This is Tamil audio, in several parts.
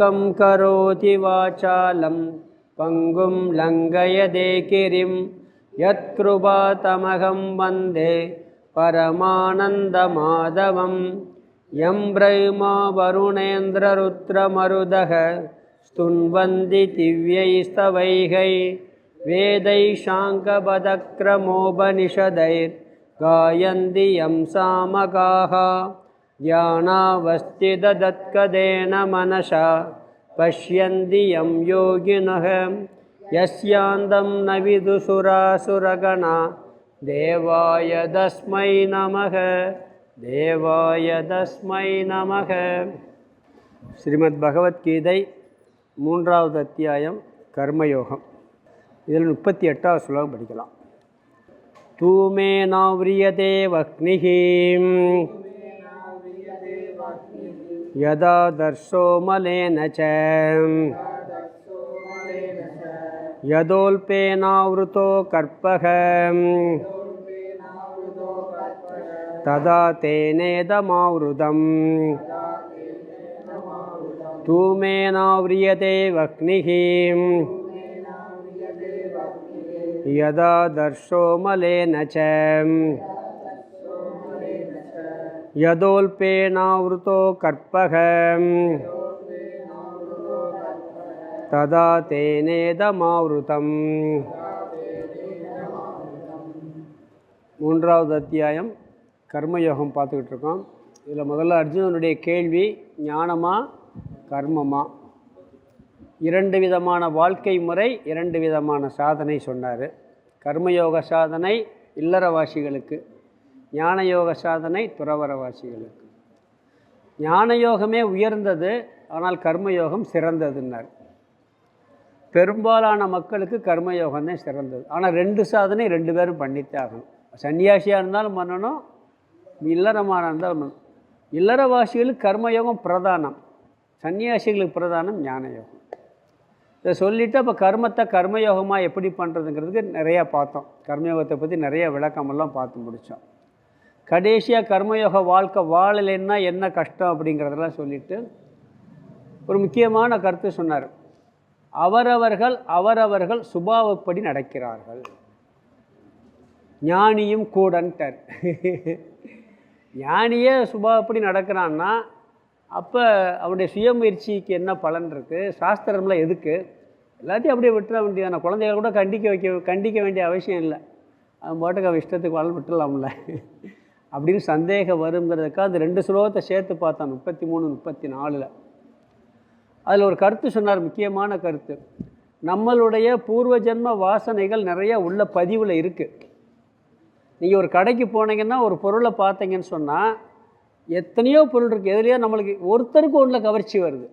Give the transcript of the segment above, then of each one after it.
மூகம் கரோதி வாசாலம் பங்கும் லங்கயதே கிரிம் யத்கிருபாதமகம் வந்தே பரமானந்தமாதவம். யம் பிரம்மா வருணேந்திர ருத்ரமருதக ஸ்துன்வந்தி திவ்யைஸ்தவைகை வேதை சாங்கபதக்ரமோபனிஷதைர் காயந்தி யம் சாமகாஹ. ஞானாவஸ்திததத்கதேன மனசா பஷ்யந்தி யம் யோகினஹ. யஸ்யாந்தம் ந விதுசுராசுரகணா தேவாய தஸ்மை நமக. தேவாய தஸ்மை நமக. ஸ்ரீமத் பகவத்கீதை 3வது அத்தியாயம் கர்மயோகம். இதில் 38வது ஸ்லோகம் படிக்கலாம். தூமே நாவ்ரியதே வக்னிஹி யதா தர்ஷோ மலேன ச யதோல்பேனாவ்ருதோ கற்பக ததா தேனேதமாவ்ருதம். தூமேனாவ்ரியதே வக்னிஹி யதா தர்ஷோ மலேன ச யதோல்பேனாவ்ருதோ கற்பக ததா தேனேதமாவ்ருதம். 3வது அத்தியாயம் கர்மயோகம் பார்த்துக்கிட்டு இருக்கோம். இதில் முதல்ல அர்ஜுனனுடைய கேள்வி, ஞானமா கர்மமா? 2 விதமான வாழ்க்கை முறை, 2 விதமான சாதனை சொன்னார். கர்மயோக சாதனை இல்லறவாசிகளுக்கு, ஞானயோக சாதனை துறவரவாசிகளுக்கு. ஞானயோகமே உயர்ந்தது, ஆனால் கர்மயோகம் சிறந்ததுன்னார். பெரும்பாலான மக்களுக்கு கர்மயோகம்தான் சிறந்தது. ஆனால் 2 சாதனை 2 பேரும் பண்ணித்தே ஆகணும். சன்னியாசியாக இருந்தாலும் பண்ணணும், இல்லறமாக இருந்தாலும் பண்ணணும். இல்லறவாசிகளுக்கு கர்மயோகம் பிரதானம், சன்னியாசிகளுக்கு பிரதானம் ஞானயோகம். இதை சொல்லிவிட்டு அப்போ கர்மயோகமாக எப்படி பண்ணுறதுங்கிறதுக்கு நிறையா பார்த்தோம். கர்மயோகத்தை பற்றி நிறைய விளக்கமெல்லாம் பார்த்து முடித்தோம். கடைசியாக கர்மயோக வாழ்க்கை வாழலைன்னா என்ன கஷ்டம் அப்படிங்கிறதெல்லாம் சொல்லிவிட்டு ஒரு முக்கியமான கருத்து சொன்னார். அவரவர்கள் சுபாவப்படி நடக்கிறார்கள், ஞானியும் கூடன்ட்டார். ஞானியே சுபாவப்படி நடக்கிறான்னா அப்போ அவனுடைய சுயமுயற்சிக்கு என்ன பலன் இருக்குது? சாஸ்திரம்லாம் எதுக்கு? எல்லாத்தையும் அப்படியே விட்டுற வேண்டியதான. குழந்தைகளை கூட கண்டிக்க வேண்டிய அவசியம் இல்லை. அவன் பாட்டுக்கு அவன் இஷ்டத்துக்கு வாழ் விட்டுடலாம்ல அப்படின்னு சந்தேகம் வருங்கிறதுக்காக அந்த 2 ஸ்லோகத்தை சேர்த்து பார்த்தான், 33, 34. அதில் ஒரு கருத்து சொன்னார், முக்கியமான கருத்து. நம்மளுடைய பூர்வ ஜென்ம வாசனைகள் நிறைய உள்ள பதிவில் இருக்குது. நீங்கள் ஒரு கடைக்கு போனீங்கன்னா ஒரு பொருளை பார்த்தீங்கன்னு சொன்னால் எத்தனையோ பொருள் இருக்குது. எதுலையோ நம்மளுக்கு ஒருத்தருக்கு ஒன்றில் கவர்ச்சி வருது.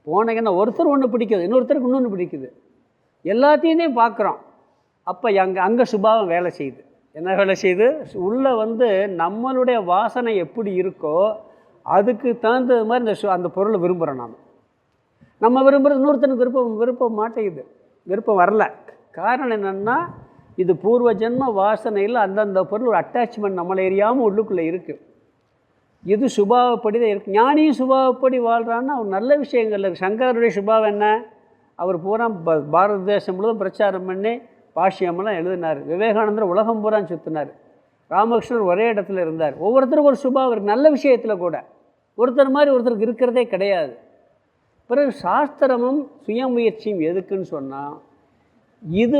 போனீங்கன்னா ஒருத்தர் ஒன்று பிடிக்குது, இன்னொருத்தருக்கு இன்னொன்று பிடிக்குது. எல்லாத்தையுமே பார்க்குறோம். அப்போ அங்கே சுபாவம் வேலை செய்யுது. என்ன வேலை செய்யுது? உள்ளே நம்மளுடைய வாசனை எப்படி இருக்கோ அதுக்கு தகுந்தது மாதிரி அந்த பொருளை விரும்புகிறோம். நம்ம விரும்புகிறது இன்னொருத்தனுக்கு விருப்பம் மாட்டேங்குது, விருப்பம் வரல. காரணம் என்னென்னா, இது பூர்வ ஜென்ம வாசனையில் அந்தந்த பொருள் ஒரு அட்டாச்மெண்ட் நம்மளை எரியாமல் உள்ளுக்குள்ளே இருக்குது. இது சுபாவப்படி தான் இருக்குது. ஞானியும் சுபாவப்படி வாழ்கிறான்னா அவர் நல்ல விஷயங்கள் இருக்குது. சங்கரருடைய சுபாவம் என்ன? அவர் பூரா பாரத தேசம் முழுவதும் பிரச்சாரம் பண்ணி பாஷ்யமெல்லாம் எழுதினார். விவேகானந்தர் உலகம் பூரா சுற்றினார். ராமகிருஷ்ணர் ஒரே இடத்துல இருந்தார். ஒவ்வொருத்தருக்கும் ஒரு சுபாவம் இருக்குது. நல்ல விஷயத்தில் கூட ஒருத்தர் மாதிரி ஒருத்தருக்கு இருக்கிறதே கிடையாது. பிறகு சாஸ்திரமும் சுயமுயற்சியும் எதுக்குன்னு சொன்னால், இது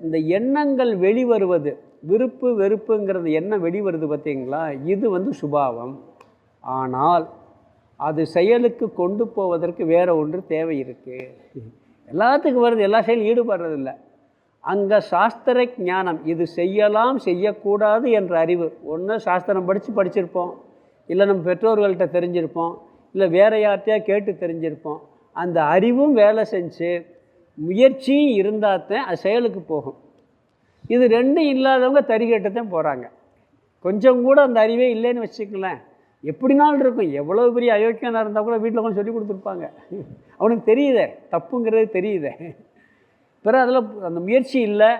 இந்த எண்ணங்கள் வெளிவருவது, விருப்பு வெறுப்புங்கிறது எண்ணம் வெளிவருது பார்த்தீங்களா, இது சுபாவம். ஆனால் அது செயலுக்கு கொண்டு போவதற்கு வேறு ஒன்று தேவை இருக்குது. எல்லாத்துக்கும் வருது, எல்லா செயலும் ஈடுபடுறதில்லை. அங்கே சாஸ்திர ஞானம், இது செய்யலாம் செய்யக்கூடாது என்ற அறிவு. ஒன்று சாஸ்திரம் படிச்சிருப்போம், இல்லை நம்ம பெற்றோர்கள்ட்ட தெரிஞ்சிருப்போம், இல்லை வேறு யார்கிட்டையா கேட்டு தெரிஞ்சிருப்போம். அந்த அறிவும் வேலை செஞ்சு முயற்சியும் இருந்தால் தான் அது செயலுக்கு போகும். இது 2 இல்லாதவங்க தறிகேட்டுத்தான் போகிறாங்க. கொஞ்சம் கூட அந்த அறிவே இல்லைன்னு வச்சுக்கலாம், எப்படினாலும் இருக்கும். எவ்வளோ பெரிய அயோக்கியனாக இருந்தால் கூட வீட்டில் கொஞ்சம் சொல்லி கொடுத்துருப்பாங்க. அவனுக்கு தெரியுதே, தப்புங்கிறது தெரியுதே. பிறகு அதில் அந்த முயற்சி இல்லை,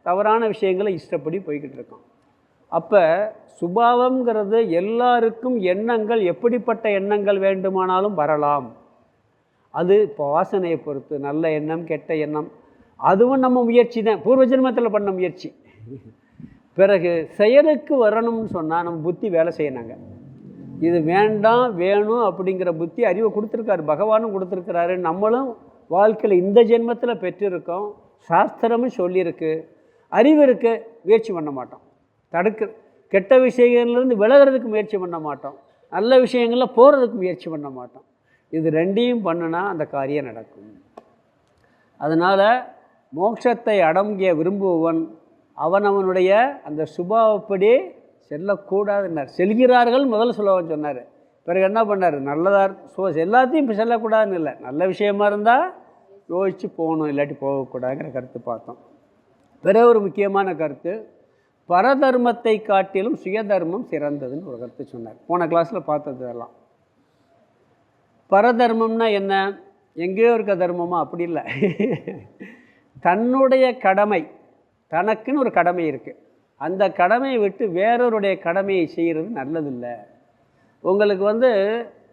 தவறான விஷயங்களை இஷ்டப்படி போய்கிட்டு இருக்கோம். அப்போ சுபாவங்கிறது எல்லாருக்கும் எண்ணங்கள் எப்படிப்பட்ட எண்ணங்கள் வேண்டுமானாலும் வரலாம். அது இப்போ வாசனையை பொறுத்து, நல்ல எண்ணம் கெட்ட எண்ணம் அதுவும் நம்ம முயற்சி தான், பூர்வ ஜென்மத்தில் பண்ண முயற்சி. பிறகு செயலுக்கு வரணும்னு சொன்னால் நம்ம புத்தி வேலை செய்யணுங்க. இது வேண்டாம் வேணும் அப்படிங்கிற புத்தி அறிவை கொடுத்துருக்காரு, பகவானும் கொடுத்துருக்கிறாரு, நம்மளும் வாழ்க்கையில் இந்த ஜென்மத்தில் பெற்றிருக்கோம். சாஸ்திரமும் சொல்லியிருக்கு, அறிவு இருக்கு, முயற்சி பண்ண மாட்டோம். கெட்ட விஷயங்கள்லேருந்து விலகிறதுக்கு முயற்சி பண்ண மாட்டோம், நல்ல விஷயங்களில் போகிறதுக்கு முயற்சி பண்ண மாட்டோம். இது ரெண்டையும் பண்ணுனா அந்த காரியம் நடக்கும். அதனால் மோட்சத்தை அடங்கிய விரும்புவன் அவனவனுடைய அந்த சுபாவப்படி செல்லக்கூடாதுன்னார். செல்கிறார்கள் முதல் சுலபம் சொன்னார். பிறகு என்ன பண்ணார், நல்லதாக எல்லாத்தையும் இப்போ செல்லக்கூடாதுன்னு இல்லை, நல்ல விஷயமா இருந்தால் யோசித்து போகணும், இல்லாட்டி போகக்கூடாதுங்கிற கருத்து பார்த்தோம். பிறகு ஒரு முக்கியமான கருத்து, பரதர்மத்தை காட்டிலும் சுயதர்மம் சிறந்ததுன்னு ஒரு கருத்து சொன்னார். போன கிளாஸில் பார்த்தது இதெல்லாம். பரதர்மம்னா என்ன, எங்கேயோ இருக்க தர்மமா? அப்படி இல்லை. தன்னுடைய கடமை, தனக்குன்னு ஒரு கடமை இருக்குது, அந்த கடமையை விட்டு வேறொருடைய கடமையை செய்கிறது நல்லதில்லை. உங்களுக்கு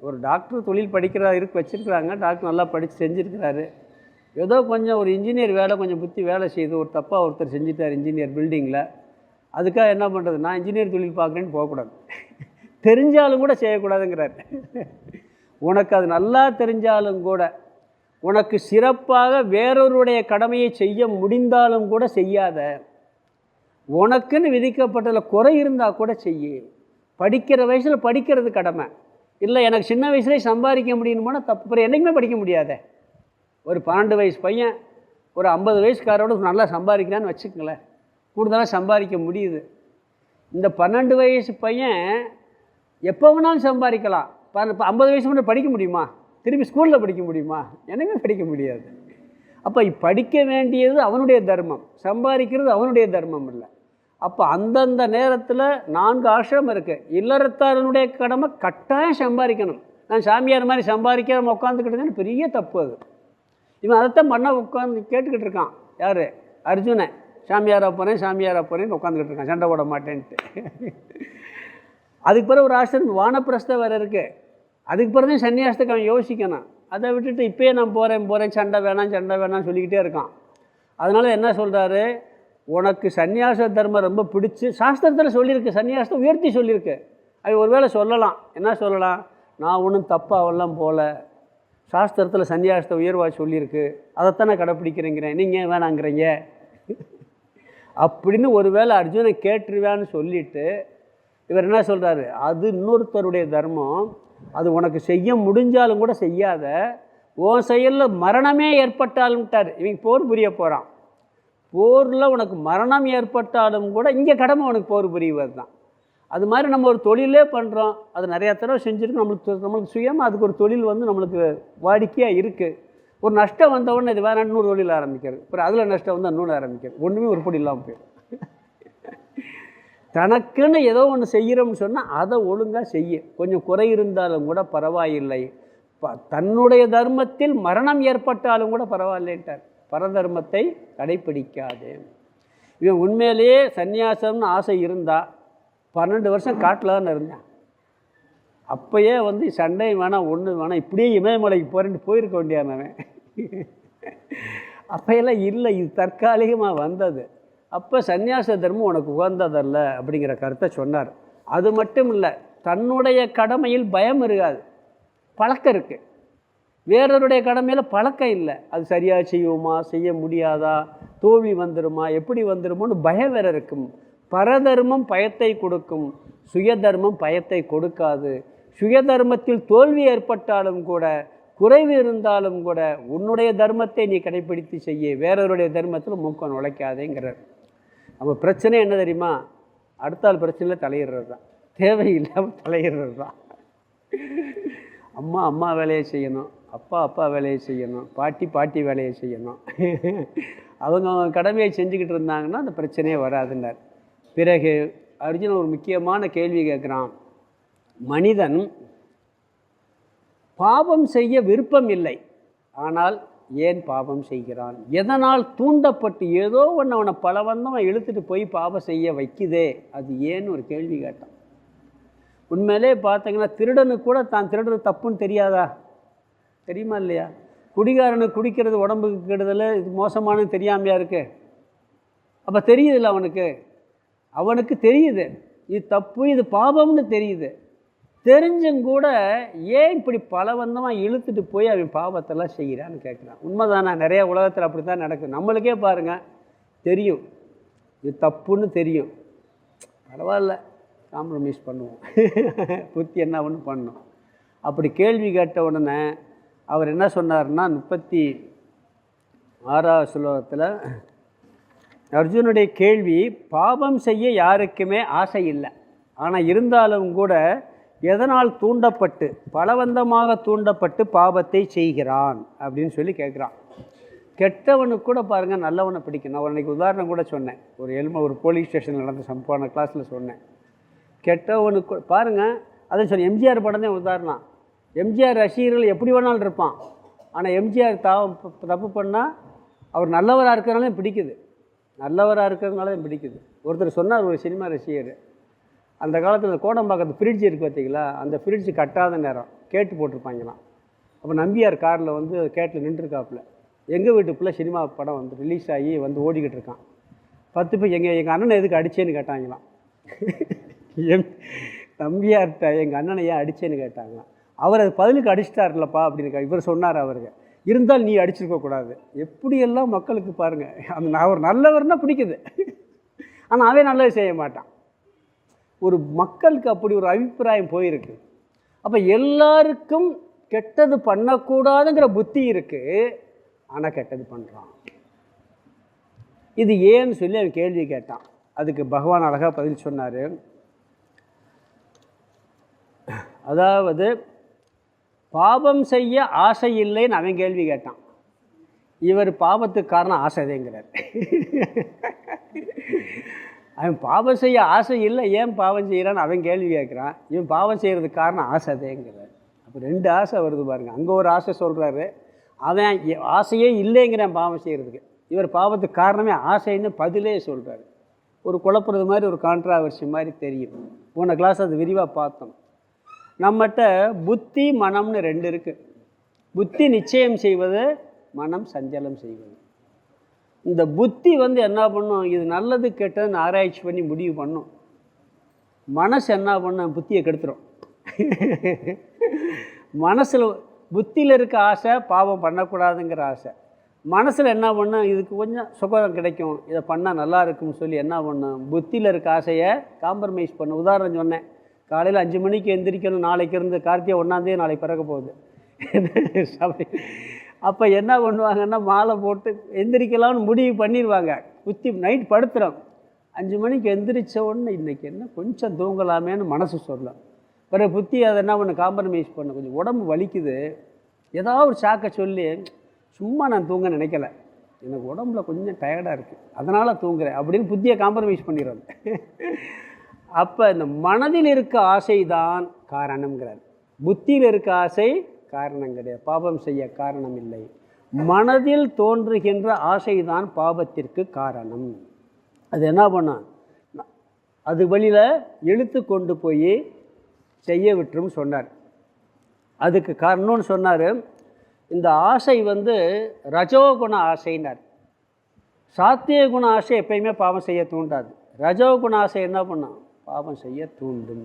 ஒரு டாக்டர் தொழில் வச்சுருக்கிறாங்க, டாக்டர் நல்லா படித்து செஞ்சுருக்கிறாரு, ஏதோ கொஞ்சம் ஒரு இன்ஜினியர் வேலை கொஞ்சம் புத்தி வேலை செய்து ஒரு தப்பாக ஒருத்தர் செஞ்சுட்டார் இன்ஜினியர் பில்டிங்கில், அதுக்காக என்ன பண்ணுறது, நான் இன்ஜினியர் தொழில் பார்க்குறேன்னு போகக்கூடாது, தெரிஞ்சாலும் கூட செய்யக்கூடாதுங்கிறார். உனக்கு அது நல்லா தெரிஞ்சாலும் கூட, உனக்கு சிறப்பாக வேறொருடைய கடமையை செய்ய முடிந்தாலும் கூட செய்யாத. உனக்குன்னு விதிக்கப்பட்டதில் குறை இருந்தால் கூட செய்யு. படிக்கிற வயசில் படிக்கிறது கடமை, இல்லை எனக்கு சின்ன வயசுலேயே சம்பாதிக்க முடியணுமானா தப்பு. அப்புறம் என்றைக்குமே படிக்க முடியாத. ஒரு 12 வயசு பையன் ஒரு 50 வயசுக்காரோட நல்லா சம்பாதிக்கிறான்னு வச்சுக்கங்களேன், கூடுதலாக சம்பாதிக்க முடியுது. இந்த 12 வயசு பையன் எப்போ வேணாலும் சம்பாதிக்கலாம். 50 வயசு மட்டும் படிக்க முடியுமா? திருப்பி ஸ்கூலில் படிக்க முடியுமா? எனக்குமே படிக்க முடியாது. அப்போ படிக்க வேண்டியது அவனுடைய தர்மம், சம்பாதிக்கிறது அவனுடைய தர்மம் இல்லை. அப்போ அந்தந்த நேரத்தில் 4 ஆசிரமம் இருக்குது. இல்லறத்தாரனுடைய கடமை கட்டாயம் சம்பாதிக்கணும். நான் சாமியார் மாதிரி சம்பாதிக்காம உட்காந்துக்கிட்டதுன்னு பெரிய தப்பு. அது இவன் அதைத்தான் பண்ண உட்காந்து கேட்டுக்கிட்டு இருக்கான். யார்? அர்ஜுனன். சாமியாராக போகிறேன்னு உட்காந்துக்கிட்டு இருக்கான், சண்டை போட மாட்டேன்ட்டு. அதுக்கு பிறகு ஒரு ஆசிரமம் வானப்பிரஸ்த வேறு இருக்குது. அதுக்கு பிறகு தான் சன்னியாசத்துக்கு அவன் யோசிக்கணும். அதை விட்டுட்டு இப்போயே நான் போகிறேன் சண்டை வேணாம் சொல்லிக்கிட்டே இருக்கான். அதனால் என்ன சொல்கிறாரு, உனக்கு சன்னியாச தர்மம் ரொம்ப பிடிச்சி, சாஸ்திரத்தில் சொல்லியிருக்கு, சன்னியாசத்தை உயர்த்தி சொல்லியிருக்கு. அது ஒரு வேளை சொல்லலாம், என்ன சொல்லலாம், நான் ஒன்றும் தப்பாவெல்லாம் போகல, சாஸ்திரத்தில் சன்னியாசத்தை உயர்வாக சொல்லியிருக்கு, அதைத்தான் நான் கடைப்பிடிக்கிறேங்கிறேன், நீங்கள் வேணாங்கிறீங்க அப்படின்னு ஒரு வேளை அர்ஜுனை கேட்டுருவான்னு சொல்லிவிட்டு இவர் என்ன சொல்கிறாரு, அது இன்னொருத்தருடைய தர்மம், அது உனக்கு செய்ய முடிஞ்சாலும் கூட செய்யாத, உன் செயலில் மரணமே ஏற்பட்டாலும்ட்டார். இவங்க போர் புரிய போகிறான். போரில் உனக்கு மரணம் ஏற்பட்டாலும் கூட இங்கே கடமை உனக்கு போர் புரிவது தான். அது மாதிரி நம்ம ஒரு தொழிலே பண்ணுறோம், அது நிறையா தடவை செஞ்சுருக்கு, நம்மளுக்கு சுயமாக அதுக்கு ஒரு தொழில் நம்மளுக்கு வாடிக்கையாக இருக்குது. ஒரு நஷ்டம் வந்தவுடனே இது வேறு இன்னொரு தொழில் ஆரம்பிக்கிறது, அப்புறம் அதில் நஷ்டம் வந்து இன்னொன்று ஆரம்பிக்கிறது, ஒன்றுமே உருப்படி இல்லாமல் போயிடும். தனக்குன்னு ஏதோ ஒன்று செய்கிறோம்னு சொன்னால் அதை ஒழுங்காக செய்ய, கொஞ்சம் குறை இருந்தாலும் கூட பரவாயில்லை, தன்னுடைய தர்மத்தில் மரணம் ஏற்பட்டாலும் கூட பரவாயில்லைன்ட்டார். பரதர்மத்தை கடைப்பிடிக்காது. இவன் உண்மையிலேயே சந்நியாசம்னு ஆசை இருந்தால் 12 வருஷம் காட்டில் தான் இருந்தேன். அப்போயே சண்டை வேணாம் ஒன்று வேணாம், இப்படியே இமயமலைக்கு போகிறேன்ட்டு போயிருக்க வேண்டியானவன். அப்போயெல்லாம் இல்லை, இது தற்காலிகமாக வந்தது. அப்போ சந்நியாச தர்மம் உனக்கு உகந்ததல்ல அப்படிங்கிற கருத்தை சொன்னார். அது மட்டும் இல்லை, தன்னுடைய கடமையில் பயம் இருக்காது, பழக்கம் இருக்குது. வேறொருடைய கடமையில் பழக்கம் இல்லை, அது சரியாக செய்வோமா செய்ய முடியாதா, தோல்வி வந்துடுமா எப்படி வந்துடுமோன்னு பயம் வேற இருக்கும். பரதர்மம் பயத்தை கொடுக்கும், சுயதர்மம் பயத்தை கொடுக்காது. சுயதர்மத்தில் தோல்வி ஏற்பட்டாலும் கூட, குறைவு இருந்தாலும் கூட, உன்னுடைய தர்மத்தை நீ கடைப்பிடித்து செய்ய, வேறொருடைய தர்மத்தில் மூக்கம் நுழைக்காதேங்கிறார். நம்ம பிரச்சனை என்ன தெரியுமா, அடுத்த ஆள் பிரச்சனையில் தலையிடுறது தான், தேவையில்லாமல் தலையிடுறது தான். அம்மா வேலையை செய்யணும், அப்பா வேலையை செய்யணும், பாட்டி வேலையை செய்யணும். அவங்க கடமையை செஞ்சுக்கிட்டு இருந்தாங்கன்னா அந்த பிரச்சனையே வராதுன்னார். பிறகு அர்ஜுனன் ஒரு முக்கியமான கேள்வி கேட்குறான். மனிதன் பாவம் செய்ய விருப்பம் இல்லை, ஆனால் ஏன் பாவம் செய்கிறான்? எதனால் தூண்டப்பட்டு ஏதோ ஒன்று அவனை பலவந்தமாக இழுத்துட்டு போய் பாவம் செய்ய வைக்குதே, அது ஏன்னு ஒரு கேள்வி கேட்டான். உண்மையிலே பார்த்தீங்கன்னா திருடனுக்கு கூட தான் திருடுறது தப்புன்னு தெரியாதா? தெரியுமா இல்லையா? குடிகாரனுக்கு குடிக்கிறது உடம்புக்கு கெடுதல், இது மோசமானது தெரியாமையா இருக்குது? அப்போ தெரியுதில்ல அவனுக்கு தெரியுது இது தப்பு, இது பாபம்னு தெரியுது. தெரிஞ்சும் கூட ஏன் இப்படி பலவந்தமாக இழுத்துட்டு போய் அவன் பாவத்தெல்லாம் செய்கிறான்னு கேட்குறான். உண்மைதானே? நிறையா உலகத்தில் அப்படி தான் நடக்குது. நம்மளுக்கே பாருங்கள், தெரியும் இது தப்புன்னு தெரியும், பரவாயில்ல காம்ப்ரமைஸ் பண்ணுவோம், புத்தி என்ன ஒன்று பண்ணும். அப்படி கேள்வி கேட்ட உடனே அவர் என்ன சொன்னார்னா, 36வது ஸ்லோகத்தில் அர்ஜுனுடைய கேள்வி, பாவம் செய்ய யாருக்குமே ஆசை இல்லை, ஆனால் இருந்தாலும் கூட எதனால் தூண்டப்பட்டு, பலவந்தமாக தூண்டப்பட்டு பாவத்தை செய்கிறான் அப்படின்னு சொல்லி கேட்குறான். கெட்டவனுக்கு கூட பாருங்கள் நல்லவனை பிடிக்கும். நான் அன்றைக்கி உதாரணம் கூட சொன்னேன், ஒரு போலீஸ் ஸ்டேஷனில் நடந்த சம்பவமான கிளாஸில் சொன்னேன். கெட்டவனுக்கு பாருங்கள், அதை சொன்னேன். எம்ஜிஆர் படம் தான் உதாரணம். எம்ஜிஆர் ரசிகர்கள் எப்படி வேணாலும் இருப்பான், ஆனால் எம்ஜிஆர் தப்பு பண்ணால் அவர் நல்லவராக இருக்கிறனால பிடிக்குது, நல்லவராக இருக்கிறதுனால தான் பிடிக்குது. ஒருத்தர் சொன்னார், ஒரு சினிமா ரசிகர், அந்த காலத்தில் கோடம்பாக்கத்து ஃப்ரிட்ஜ் இருக்குது பார்த்தீங்களா, அந்த ஃப்ரிட்ஜ் கட்டாத நேரம் கேட்டு போட்டிருப்பாங்களாம். அப்போ நம்பியார் காரில் வந்து கேட்டில் நின்றுருக்காப்புல. எங்கள் வீட்டுக்குள்ளே சினிமா படம் வந்து ரிலீஸ் ஆகி வந்து ஓடிக்கிட்டு இருக்கான். 10 பேர் எங்கள் அண்ணனை எதுக்கு அடிச்சேன்னு கேட்டாங்களாம். நம்பியார்கிட்ட எங்கள் அண்ணனை ஏன் அடிச்சேன்னு கேட்டாங்களாம். அவர் அது பதிலுக்கு அடிச்சிட்டார்லப்பா அப்படின்னு இவர் சொன்னார். அவருக்கு இருந்தால் நீ அடிச்சிருக்கக்கூடாது. எப்படியெல்லாம் மக்களுக்கு பாருங்கள், அந்த அவர் நல்லவர்னா பிடிக்குது, ஆனால் அவன் நல்லது செய்ய மாட்டான். ஒரு மக்களுக்கு அப்படி ஒரு அபிப்பிராயம் போயிருக்கு. அப்போ எல்லாருக்கும் கெட்டது பண்ணக்கூடாதுங்கிற புத்தி இருக்குது, ஆனால் கெட்டது பண்ணுறான். இது ஏன்னு சொல்லி அவன் கேள்வி கேட்டான். அதுக்கு பகவான் அழகாக பதில் சொன்னார். அதாவது பாவம் செய்ய ஆசை இல்லைன்னு அவன் கேள்வி கேட்டான். இவர் பாவத்துக்கு காரணம் ஆசைதேங்கிறார். அவன் பாவம் செய்ய ஆசை இல்லை, ஏன் பாவம் செய்கிறான்னு அவன் கேள்வி கேட்குறான். இவன் பாவம் செய்கிறதுக்கு காரணம் ஆசைதேங்கிறார். அப்போ 2 ஆசை வருது பாருங்கள். அங்கே ஒரு ஆசை சொல்கிறாரு, அவன் ஆசையே இல்லைங்கிறான் பாவம் செய்கிறதுக்கு. இவர் பாவத்துக்கு காரணமே ஆசைன்னு பதிலே சொல்கிறாரு. ஒரு குழப்புறது மாதிரி, ஒரு கான்ட்ராவர்சி மாதிரி தெரியும். போன கிளாஸ் அது விரிவாக பார்த்தோம். நம்மகிட்ட புத்தி மனம்னு 2 இருக்குது. புத்தி நிச்சயம் செய்வது, மனம் சஞ்சலம் செய்வது. இந்த புத்தி வந்து என்ன பண்ணும், இது நல்லது கெட்டதுன்னு ஆராய்ச்சி பண்ணி முடிவு பண்ணும். மனசு என்ன பண்ணும், புத்தியை கெடுத்துரும். மனசில் புத்தியில் இருக்க ஆசை பாவம் பண்ணக்கூடாதுங்கிற ஆசை. மனசில் என்ன பண்ணும், இதுக்கு கொஞ்சம் சுகம் கிடைக்கும், இதை பண்ணால் நல்லா இருக்கும்னு சொல்லி என்ன பண்ணும், புத்தியில் இருக்க ஆசையை காம்ப்ரமைஸ் பண்ணும். உதாரணம் சொன்னேன், காலையில் 5 மணிக்கு எந்திரிக்கணும், நாளைக்கு இருந்து கார்த்திகை 1ஆம் தேதி நாளைக்கு பிறக்க போகுது. அப்போ என்ன பண்ணுவாங்கன்னா, மாலை போட்டு எந்திரிக்கலாம்னு முடிவு பண்ணிடுவாங்க. புத்தி நைட் படுத்துகிறோம், 5 மணிக்கு எந்திரிச்ச உடனே இன்றைக்கி என்ன கொஞ்சம் தூங்கலாமேன்னு மனசு சொல்லலாம். பிறகு புத்தி அதை என்ன பண்ண, காம்ப்ரமைஸ் பண்ண, கொஞ்சம் உடம்பு வலிக்குது, ஏதாவது ஒரு சாக்கை சொல்லி, சும்மா நான் தூங்க நினைக்கல, எனக்கு உடம்புல கொஞ்சம் டயர்டாக இருக்குது அதனால் தூங்குறேன் அப்படின்னு புத்தியை காம்ப்ரமைஸ் பண்ணிடுறது. அப்போ இந்த மனதில் இருக்க ஆசை தான் காரணங்கிறார். புத்தியில் இருக்க ஆசை காரணம் கிடையாது, பாவம் செய்ய காரணம் இல்லை. மனதில் தோன்றுகின்ற ஆசைதான் பாவத்திற்கு காரணம். அது என்ன பண்ணான், அது வழியில் இழுத்து கொண்டு போய் செய்ய விட்டுரும் சொன்னார். அதுக்கு காரணம்னு சொன்னார், இந்த ஆசை வந்து ரஜோகுண ஆசைன்னார். சாத்திய குண ஆசை எப்பயுமே பாவம் செய்ய தூண்டாது. ரஜோகுண ஆசை என்ன பண்ணான், பாவம் செய்ய தூண்டும்.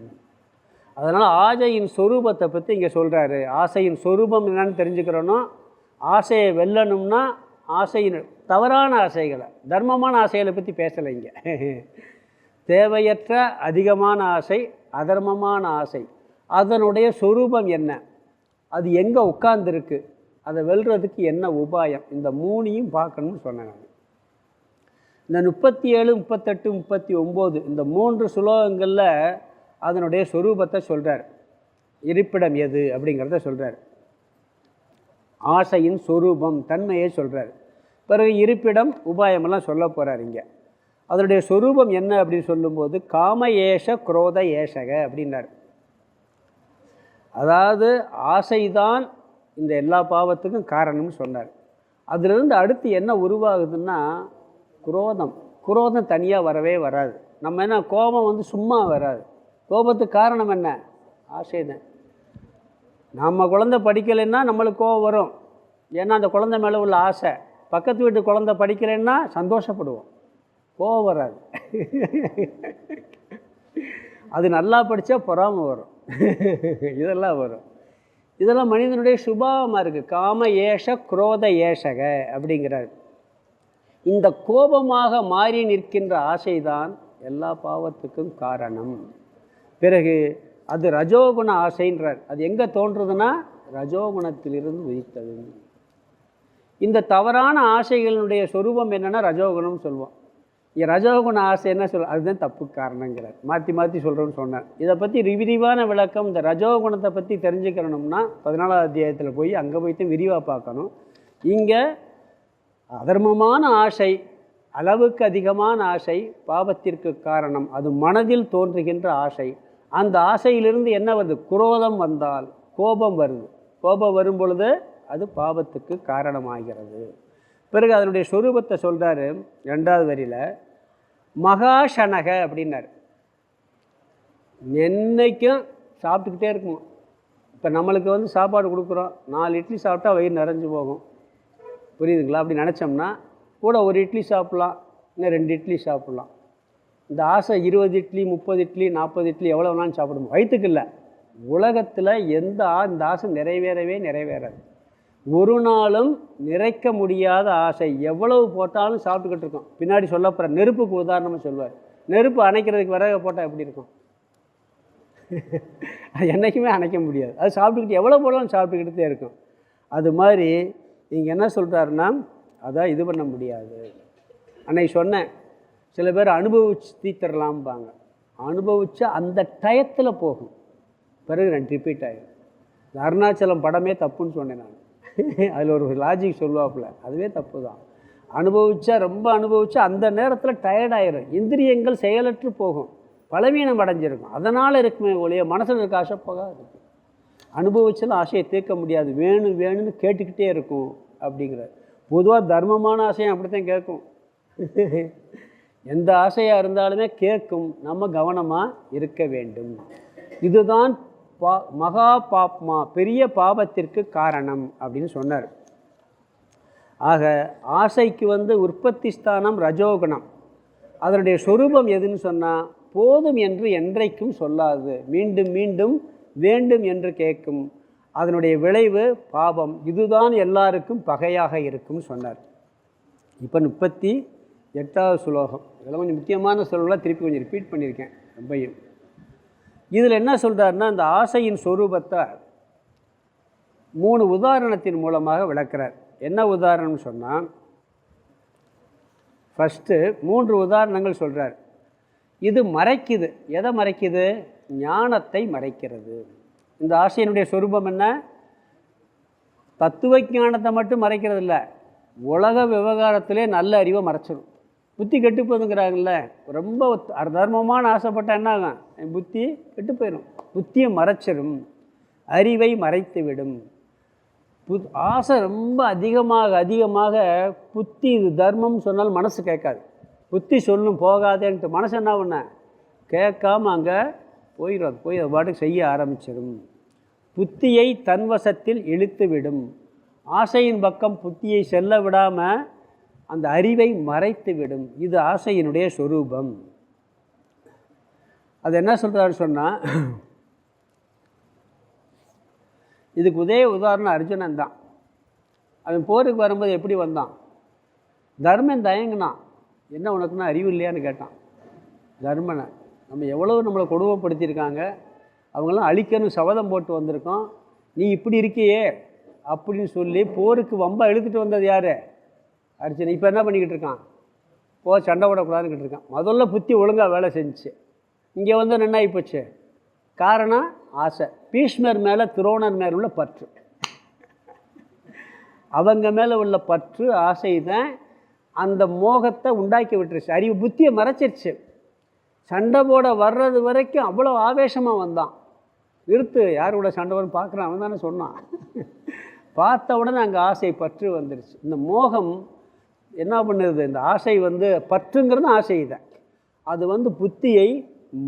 அதனால் ஆசையின் சொரூபத்தை பற்றி இங்கே சொல்கிறாரு. ஆசையின் சொரூபம் என்னன்னு தெரிஞ்சுக்கிறோன்னா, ஆசையை வெல்லணும்னா ஆசையின் தவறான ஆசைகளை, தர்மமான ஆசைகளை பற்றி பேசலை இங்கே. தேவையற்ற அதிகமான ஆசை, அதர்மமான ஆசை, அதனுடைய சொரூபம் என்ன, அது எங்கே உட்கார்ந்துருக்கு, அதை வெல்றதுக்கு என்ன உபாயம், இந்த 3ஐயும் பார்க்கணும்னு சொன்னேன் நான். இந்த 37, 38, 39 இந்த 3 ஸ்லோகங்களில் அதனுடைய சொரூபத்தை சொல்கிறார். இருப்பிடம் எது அப்படிங்கிறத சொல்கிறார். ஆசையின் சொரூபம் தன்மையை சொல்கிறார். பிறகு இருப்பிடம் உபாயமெல்லாம் சொல்ல போகிறார். இங்கே அதனுடைய சொரூபம் என்ன அப்படின்னு சொல்லும்போது, காம ஏஷ குரோத ஏஷக அப்படின்னார். அதாவது ஆசைதான் இந்த எல்லா பாவத்துக்கும் காரணம்னு சொன்னார். அதிலிருந்து அடுத்து என்ன உருவாகுதுன்னா குரோதம். குரோதம் தனியாக வரவே வராது. நம்ம என்ன, கோபம் வந்து சும்மா வராது. கோபத்துக்கு காரணம் என்ன, ஆசை தான். நம்ம குழந்தை படிக்கலைன்னா நம்மளுக்கு கோபம் வரும். ஏன்னா அந்த குழந்தை மேலே உள்ள ஆசை. பக்கத்து வீட்டு குழந்தை படிக்கிறேன்னா சந்தோஷப்படுவோம், கோவம் வராது. அது நல்லா படித்தா பொறாமை வரும். இதெல்லாம் வரும். இதெல்லாம் மனிதனுடைய சுபாவமாக இருக்குது. காம ஏஷ குரோத ஏஷக அப்படிங்கிறார். இந்த கோபமாக மாறி நிற்கின்ற ஆசைதான் எல்லா பாவத்துக்கும் காரணம். பிறகு அது ரஜோகுண ஆசைன்றார். அது எங்கே தோன்றுதுன்னா ரஜோகுணத்திலிருந்து உதித்தது. இந்த தவறான ஆசைகளுடைய சொரூபம் என்னென்னா ரஜோகுணம்னு சொல்லுவோம். ரஜோகுண ஆசை என்ன சொல்ல, அதுதான் தப்பு காரணங்கிறார். மாற்றி மாற்றி சொல்கிறோன்னு சொன்னார். இதை பற்றி விரிவான விளக்கம் இந்த ரஜோகுணத்தை பற்றி தெரிஞ்சுக்கணும்னா 14ஆம் அத்தியாயத்தில் போய் அங்கே போய்ட்டு விரிவாக பார்க்கணும். இங்கே அதர்மமான ஆசை, அளவுக்கு அதிகமான ஆசை பாவத்திற்கு காரணம். அது மனதில் தோன்றுகின்ற ஆசை. அந்த ஆசையிலிருந்து என்ன வருது? குரோதம் வந்தால் கோபம் வருது. கோபம் வரும் பொழுது அது பாவத்துக்கு காரணமாகிறது. பிறகு அதனுடைய சொரூபத்தை சொல்கிறாரு 2வது வரியில். மகாஷனக அப்படின்னார். என்னைக்கும் சாப்பிட்டுக்கிட்டே இருக்கும். இப்போ நம்மளுக்கு வந்து சாப்பாடு கொடுக்குறோம், 4 இட்லி சாப்பிட்டா வயிறு நிறைஞ்சு போகும், புரியுதுங்களா? அப்படி நினச்சோம்னா கூட 1 இட்லி சாப்பிட்லாம், இன்னும் 2 இட்லி சாப்பிட்லாம். இந்த ஆசை 20 இட்லி 30 இட்லி 40 இட்லி எவ்வளோ வேணாலும் சாப்பிடுவோம். வயிற்றுக்கு இல்லை, உலகத்தில் இந்த ஆசை நிறைவேறாது. ஒரு நாளும் நிறைக்க முடியாத ஆசை. எவ்வளவு போட்டாலும் சாப்பிட்டுக்கிட்டு இருக்கோம். பின்னாடி சொல்லப்படுற நெருப்புக்கு உதாரணமாக சொல்வார். நெருப்பு அணைக்கிறதுக்கு விறகு போட்டால் எப்படி இருக்கும்? அது என்றைக்குமே அணைக்க முடியாது. அது சாப்பிட்டுக்கிட்டு எவ்வளோ போட்டாலும் சாப்பிட்டுக்கிட்டே இருக்கும். அது மாதிரி இங்கே என்ன சொல்கிறாருன்னா, அதான் இது பண்ண முடியாது. அன்னைக்கு சொன்னேன், சில பேர் அனுபவிச்சு தீர்த்தரலாம்பாங்க. அனுபவிச்சா அந்த டயத்தில் போகும், பிறகு நான் ரிப்பீட் ஆகிடும். இந்த அருணாச்சலம் படமே தப்புன்னு சொன்னேன் நான். அதில் ஒரு லாஜிக் சொல்லுவாப்புல, அதுவே தப்பு தான். ரொம்ப அனுபவிச்சா அந்த நேரத்தில் டயர்டாயிரும், இந்திரியங்கள் செயலற்று போகும், பலவீனம் அடைஞ்சிருக்கும். அதனால் இருக்குமே ஒழிய மனசில் இருக்க ஆசை போகாது. அனுபவிச்சாலும் ஆசையை தீர்க்க முடியாது, வேணும்னு கேட்டுக்கிட்டே இருக்கும் அப்படிங்கிற. பொதுவாக தர்மமான ஆசையும் அப்படித்தான் கேட்கும். எந்த ஆசையாக இருந்தாலுமே கேட்கும். நம்ம கவனமாக இருக்க வேண்டும். இதுதான் மகா பாப்மா, பெரிய பாபத்திற்கு காரணம் அப்படின்னு சொன்னார். ஆக ஆசைக்கு வந்து உற்பத்தி ஸ்தானம் ரஜோகுணம். அதனுடைய சொரூபம் எதுன்னு சொன்னால், போதும் என்று என்றைக்கும் சொல்லாது, மீண்டும் மீண்டும் வேண்டும் என்று கேட்கும். அதனுடைய விளைவு பாபம். இதுதான் எல்லாருக்கும் பகையாக இருக்கும்னு சொன்னார். இப்போ 38வது ஸ்லோகம். இதெல்லாம் கொஞ்சம் முக்கியமான சொல்லலாம், திருப்பி கொஞ்சம் ரிப்பீட் பண்ணியிருக்கேன் ரொம்பையும். இதில் என்ன சொல்கிறாருன்னா, இந்த ஆசையின் சொரூபத்தை 3 உதாரணத்தின் மூலமாக விளக்குறார். என்ன உதாரணம்னு சொன்னால், ஃபஸ்ட்டு 3 உதாரணங்கள் சொல்கிறார். இது மறைக்குது. எதை மறைக்குது? ஞானத்தை மறைக்கிறது. இந்த ஆசையினுடைய சொரூபம் என்ன? தத்துவ ஞானத்தை மட்டும் மறைக்கிறது இல்லை, உலக விவகாரத்திலே நல்ல அறிவை மறைச்சிடும். புத்தி கெட்டு போதுங்கிறாங்கல்ல, ரொம்ப தர்மமான ஆசைப்பட்டால் என்ன ஆகும்? என் புத்தி கெட்டு போயிடும். புத்தியை மறைச்சிடும், அறிவை மறைத்து விடும். ஆசை ரொம்ப அதிகமாக புத்தி இது தர்மம் சொன்னாலும் மனசு கேட்காது. புத்தி சொல்லும் போகாதேன்ட்டு மனசு என்ன பண்ண கேட்காம அங்கே போயிடும். அது போய் அது பாட்டுக்கு செய்ய ஆரம்பிச்சிடும். புத்தியை தன்வசத்தில் இழுத்து விடும். ஆசையின் பக்கம் புத்தியை செல்ல விடாமல் அந்த அறிவை மறைத்து விடும். இது ஆசையினுடைய சொரூபம். அது என்ன சொல்கிறாரு சொன்னால், இதுக்கு உதாரணம் அர்ஜுனன் தான். அவன் போருக்கு வரும்போது எப்படி வந்தான்? தர்மன் தயங்கினான். என்ன உனக்குன்னா அறிவு இல்லையான்னு கேட்டான் தர்மனை. நம்ம எவ்வளோ நம்மளை கொடுமைப்படுத்தியிருக்காங்க, அவங்களாம் அழிக்கணும் சபதம் போட்டு வந்திருக்கோம், நீ இப்படி இருக்கியே அப்படின்னு சொல்லி போருக்கு வம்ப இழுத்துட்டு வந்தது யார்? அர்ஜுனன். இப்போ என்ன பண்ணிக்கிட்டு இருக்கான்? சண்டை போடக்கூடாதுன்னு இருக்கான். முதல்ல புத்தி ஒழுங்காக வேலை செஞ்சுச்சு. இங்கே வந்து என்ன ஆகிப்போச்சு? காரணம் ஆசை. பீஷ்மர் மேலே துரோணர் மேலே உள்ள பற்று, அவங்க மேலே உள்ள பற்று ஆசை தான் அந்த மோகத்தை உண்டாக்கி விட்டுருச்சு. அறிவு புத்தியை மறைச்சிருச்சு. சண்டை போட வர்றது வரைக்கும் அவ்வளோ ஆவேசமாக வந்தான். நிறுத்து, யார் கூட சண்டை வரும் பார்க்குறான், அவன் தானே சொன்னான். பார்த்த உடனே அங்கே ஆசை பற்று வந்துருச்சு. இந்த மோகம் என்ன பண்ணுது? இந்த ஆசை வந்து பற்றுங்கிறது ஆசை தான், அது வந்து புத்தியை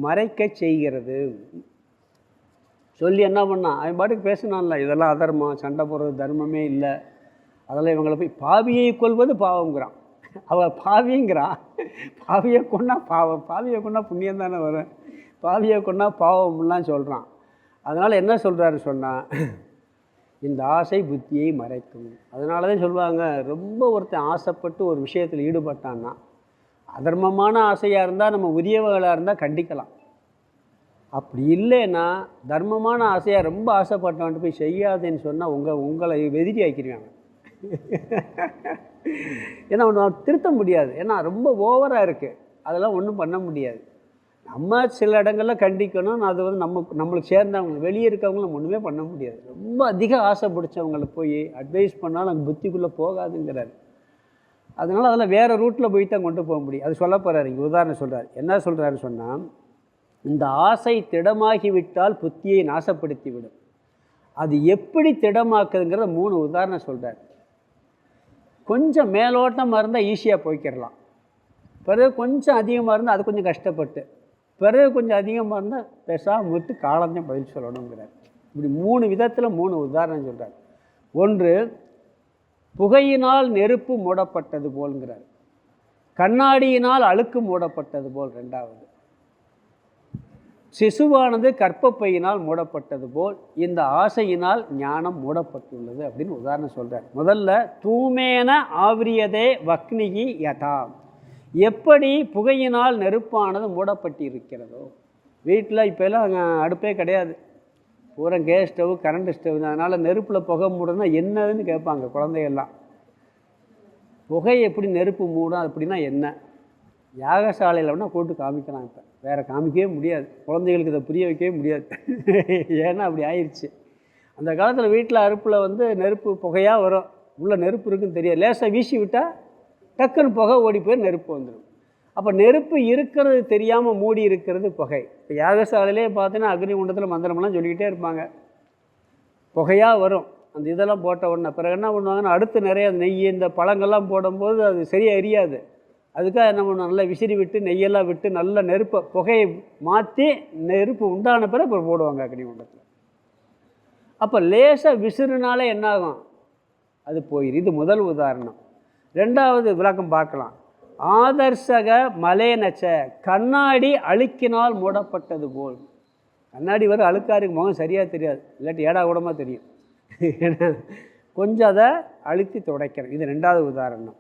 மறைக்க செய்கிறது. சொல்லி என்ன பண்ணான்? அவன் பாட்டுக்கு பேசினான்ல, இதெல்லாம் அதர்மம், சண்டை போடுறது தர்மமே இல்லை அதில் இவங்களை போய் பாவியை கொள்வது பாவங்கிறான். அவள் பாவிங்கிறான். பாவியை கொண்டா பாவம், பாவியை கொண்டா புண்ணியம் தானே வரும், பாவியை கொண்டா பாவம்லாம் சொல்கிறான். அதனால் என்ன சொல்கிறாரு சொன்னால், இந்த ஆசை புத்தியை மறைக்கும். அதனால தான் சொல்லுவாங்க, ரொம்ப ஒருத்தன் ஆசைப்பட்டு ஒரு விஷயத்தில் ஈடுபட்டான்னா, அதர்மமான ஆசையாக இருந்தால் நம்ம உரியவர்களாக இருந்தால் கண்டிக்கலாம். அப்படி இல்லைன்னா தர்மமான ஆசையாக ரொம்ப ஆசைப்பட்டவன்ட்டு போய் செய்யாதுன்னு சொன்னால் உங்களை வெதிரி ஆக்கிடுவாங்க. ஏன்னா ஒன்று திருத்த முடியாது, ஏன்னா ரொம்ப ஓவராக இருக்குது, அதெல்லாம் ஒன்றும் பண்ண முடியாது. நம்ம சில இடங்களில் கண்டிக்கணும், அது வந்து நம்மளுக்கு சேர்ந்தவங்க வெளியே இருக்கவங்களும் நம்ம ஒன்றுமே பண்ண முடியாது. ரொம்ப அதிக ஆசை பிடிச்சவங்களை போய் அட்வைஸ் பண்ணாலும் அங்கே புத்திக்குள்ளே போகாதுங்கிறாரு. அதனால் அதெல்லாம் வேறு ரூட்டில் போய் தான் கொண்டு போக முடியும். அது சொல்ல போகிறாரு, இங்கே உதாரணம் சொல்கிறார். என்ன சொல்கிறாருன்னு சொன்னால், இந்த ஆசை திடமாகிவிட்டால் புத்தியை நாசப்படுத்தி விடும். அது எப்படி திடமாக்குதுங்கிறத 3 உதாரணம் சொல்கிறார். கொஞ்சம் மேலோட்டமாக இருந்தால் ஈஸியாக போய்க்கிடலாம், பிறகு கொஞ்சம் அதிகமாக இருந்தால் அது கொஞ்சம் கஷ்டப்பட்டு, பிறகு கொஞ்சம் அதிகமாக இருந்தால் பேசாமல் விட்டு காலந்தான் பதில் சொல்லணுங்கிறார். இப்படி 3 விதத்தில் 3 உதாரணம் சொல்கிறார். ஒன்று, புகையினால் நெருப்பு மூடப்பட்டது போல்ங்கிறார். கண்ணாடியினால் அழுக்கு மூடப்பட்டது போல். 2வது, சிசுவானது கற்பப்பையினால் மூடப்பட்டது போல் இந்த ஆசையினால் ஞானம் மூடப்பட்டுள்ளது அப்படின்னு உதாரணம் சொல்கிறார். முதல்ல, தூமேன ஆவிரியதே வக்னிகி யதா, எப்படி புகையினால் நெருப்பானது மூடப்பட்டிருக்கிறதோ. வீட்டில் இப்போல்லாம் அங்கே அடுப்பே கிடையாது, பூரா கேஸ் ஸ்டவ், கரண்ட் ஸ்டவ் தான். அதனால் நெருப்பில் புகை மூடுனா என்னதுன்னு கேட்பாங்க குழந்தைகள்லாம். புகை எப்படி நெருப்பு மூடும் அப்படின்னா என்ன? யாகசாலையில் வேணால் கூட்டு காமிக்கலாம். இப்போ வேறு காமிக்கவே முடியாது, குழந்தைகளுக்கு இதை புரிய வைக்கவே முடியாது. ஏன்னா அப்படி ஆயிடுச்சு. அந்த காலத்தில் வீட்டில் அடுப்பில் வந்து நெருப்பு புகையாக வரும், உள்ளே நெருப்பு இருக்குன்னு தெரியாது, லேசாக வீசி விட்டால் டக்குன்னு புகை ஓடி போய் நெருப்பு வந்துடும். அப்போ நெருப்பு இருக்கிறது தெரியாமல் மூடி இருக்கிறது புகை. இப்போ யாகசாலையிலே பார்த்தீங்கன்னா அக்னி குண்டத்தில் மந்திரமெல்லாம் சொல்லிக்கிட்டே இருப்பாங்க, புகையாக வரும். அந்த இதெல்லாம் போட்ட உடனே பிறகு என்ன பண்ணுவாங்கன்னா, அடுத்து நிறைய நெய் இந்த பழங்கள்லாம் போடும்போது அது சரியாக எரியாது. அதுக்காக என்ன பண்ணுவோம், நல்லா விசிறி விட்டு நெய்யெல்லாம் விட்டு நல்ல நெருப்பை புகையை மாற்றி நெருப்பு உண்டான பிறகு அப்புறம் போடுவாங்க அக்னி குண்டத்தில். அப்போ லேசாக விசிறுனாலே என்னாகும், அது போயிடும். இது முதல் உதாரணம். 2வது விளக்கம் பார்க்கலாம். ஆதர்சக மலேனச்ச, கண்ணாடி அழுக்கினால் மூடப்பட்டது போல். கண்ணாடி வரும் அழுக்காருக்கு முகம் சரியாக தெரியாது, இல்லாட்டி ஏடா கூடமாக தெரியும், கொஞ்சம் அதை அழுத்தி துடைக்கிறோம். இது 2வது உதாரணம்.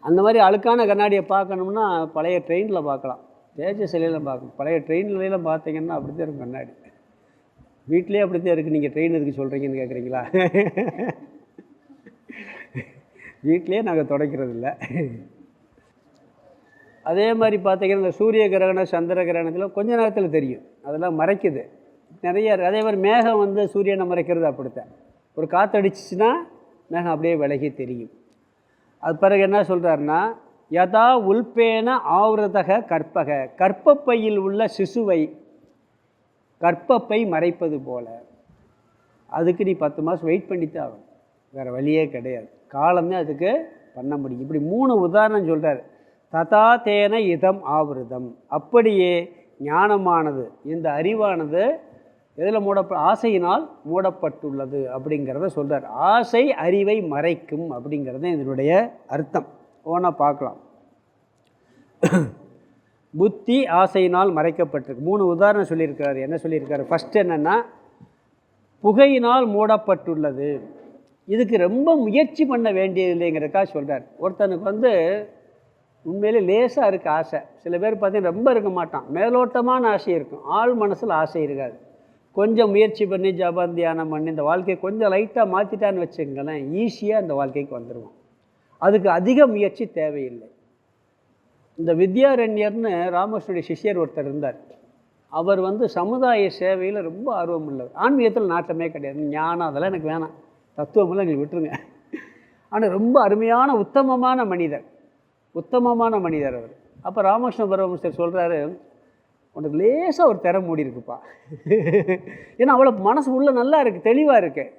அந்த மாதிரி அழுக்கான கண்ணாடியை பார்க்கணும்னா பழைய ட்ரெயினில் பார்க்கலாம், தேஜஸ் சிலையில் பார்க்கணும். பழைய ட்ரெயின்லாம் பார்த்தீங்கன்னா அப்படி தான் இருக்கும் கண்ணாடி. வீட்டிலே அப்படி தான் இருக்குது. நீங்கள் ட்ரெயின் எதுக்கு சொல்கிறீங்கன்னு கேட்குறீங்களா? வீட்டிலே நாங்கள் துடைக்கிறது இல்லை. அதே மாதிரி பார்த்தீங்கன்னா இந்த சூரிய கிரகணம் சந்திர கிரகணத்தில் கொஞ்ச நேரத்தில் தெரியும், அதெல்லாம் மறைக்குது நிறைய. அதே மாதிரி மேகம் வந்து சூரியனை மறைக்கிறது அப்படித்தான். ஒரு காற்றடிச்சிச்சின்னா மேகம் அப்படியே விலகி தெரியும். அது பிறகு என்ன சொல்கிறாருன்னா, யதா உல்பேன ஆவிரதக கற்பக, கற்பப்பையில் உள்ள சிசுவை கற்பப்பை மறைப்பது போல. அதுக்கு நீ 10 மாதம் வெயிட் பண்ணித்தான் ஆகும், வேறு வழியே கிடையாது, காலம்தான் அதுக்கு பண்ண முடியும். இப்படி 3 உதாரணம் சொல்கிறார். ததா தேன இதம் ஆவிரதம், அப்படியே ஞானமானது, இந்த அறிவானது எதில் ஆசையினால் மூடப்பட்டுள்ளது அப்படிங்கிறத சொல்கிறார். ஆசை அறிவை மறைக்கும் அப்படிங்கிறது இதனுடைய அர்த்தம். ஓனா பார்க்கலாம். புத்தி ஆசையினால் மறைக்கப்பட்டிருக்கு. 3 உதாரணம் சொல்லியிருக்காரு. என்ன சொல்லியிருக்காரு? ஃபஸ்ட்டு என்னென்னா, புகையினால் மூடப்பட்டுள்ளது. இதுக்கு ரொம்ப முயற்சி பண்ண வேண்டியது இல்லைங்கிறதுக்காக சொல்கிறார். ஒருத்தனுக்கு வந்து உண்மையிலே லேசாக இருக்குது ஆசை. சில பேர் பார்த்தீங்கன்னா ரொம்ப இருக்க மாட்டான், மேலோட்டமான ஆசை இருக்கும், ஆள் மனசில் ஆசை இருக்காது. கொஞ்சம் முயற்சி பண்ணி ஜபம் தியானம் பண்ணி இந்த வாழ்க்கையை கொஞ்சம் லைட்டாக மாற்றிட்டான்னு வச்சுங்களேன், ஈஸியாக இந்த வாழ்க்கைக்கு வந்துடுவோம். அதுக்கு அதிக முயற்சி தேவையில்லை. இந்த வித்யாரண்யர்னு ராமகிருஷ்ணனுடைய சிஷ்யர் ஒருத்தர் இருந்தார். அவர் வந்து சமுதாய சேவையில் ரொம்ப ஆர்வம் உள்ளவர். ஆன்மீகத்தில் நாட்டமே கிடையாது, ஞானம் அதெல்லாம் எனக்கு வேணாம், தத்துவமெல்லாம் எங்களுக்கு விட்டுருங்க. ஆனால் ரொம்ப அருமையான உத்தமமான மனிதர் அவர். அப்போ ராமகிருஷ்ண பரமஹம்சர் சொல்கிறாரு, உனக்கு லேசாக ஒரு திறம் மூடி இருக்குப்பா. ஏன்னா அவ்வளோ மனசு உள்ளே நல்லா இருக்குது, தெளிவாக இருக்குது.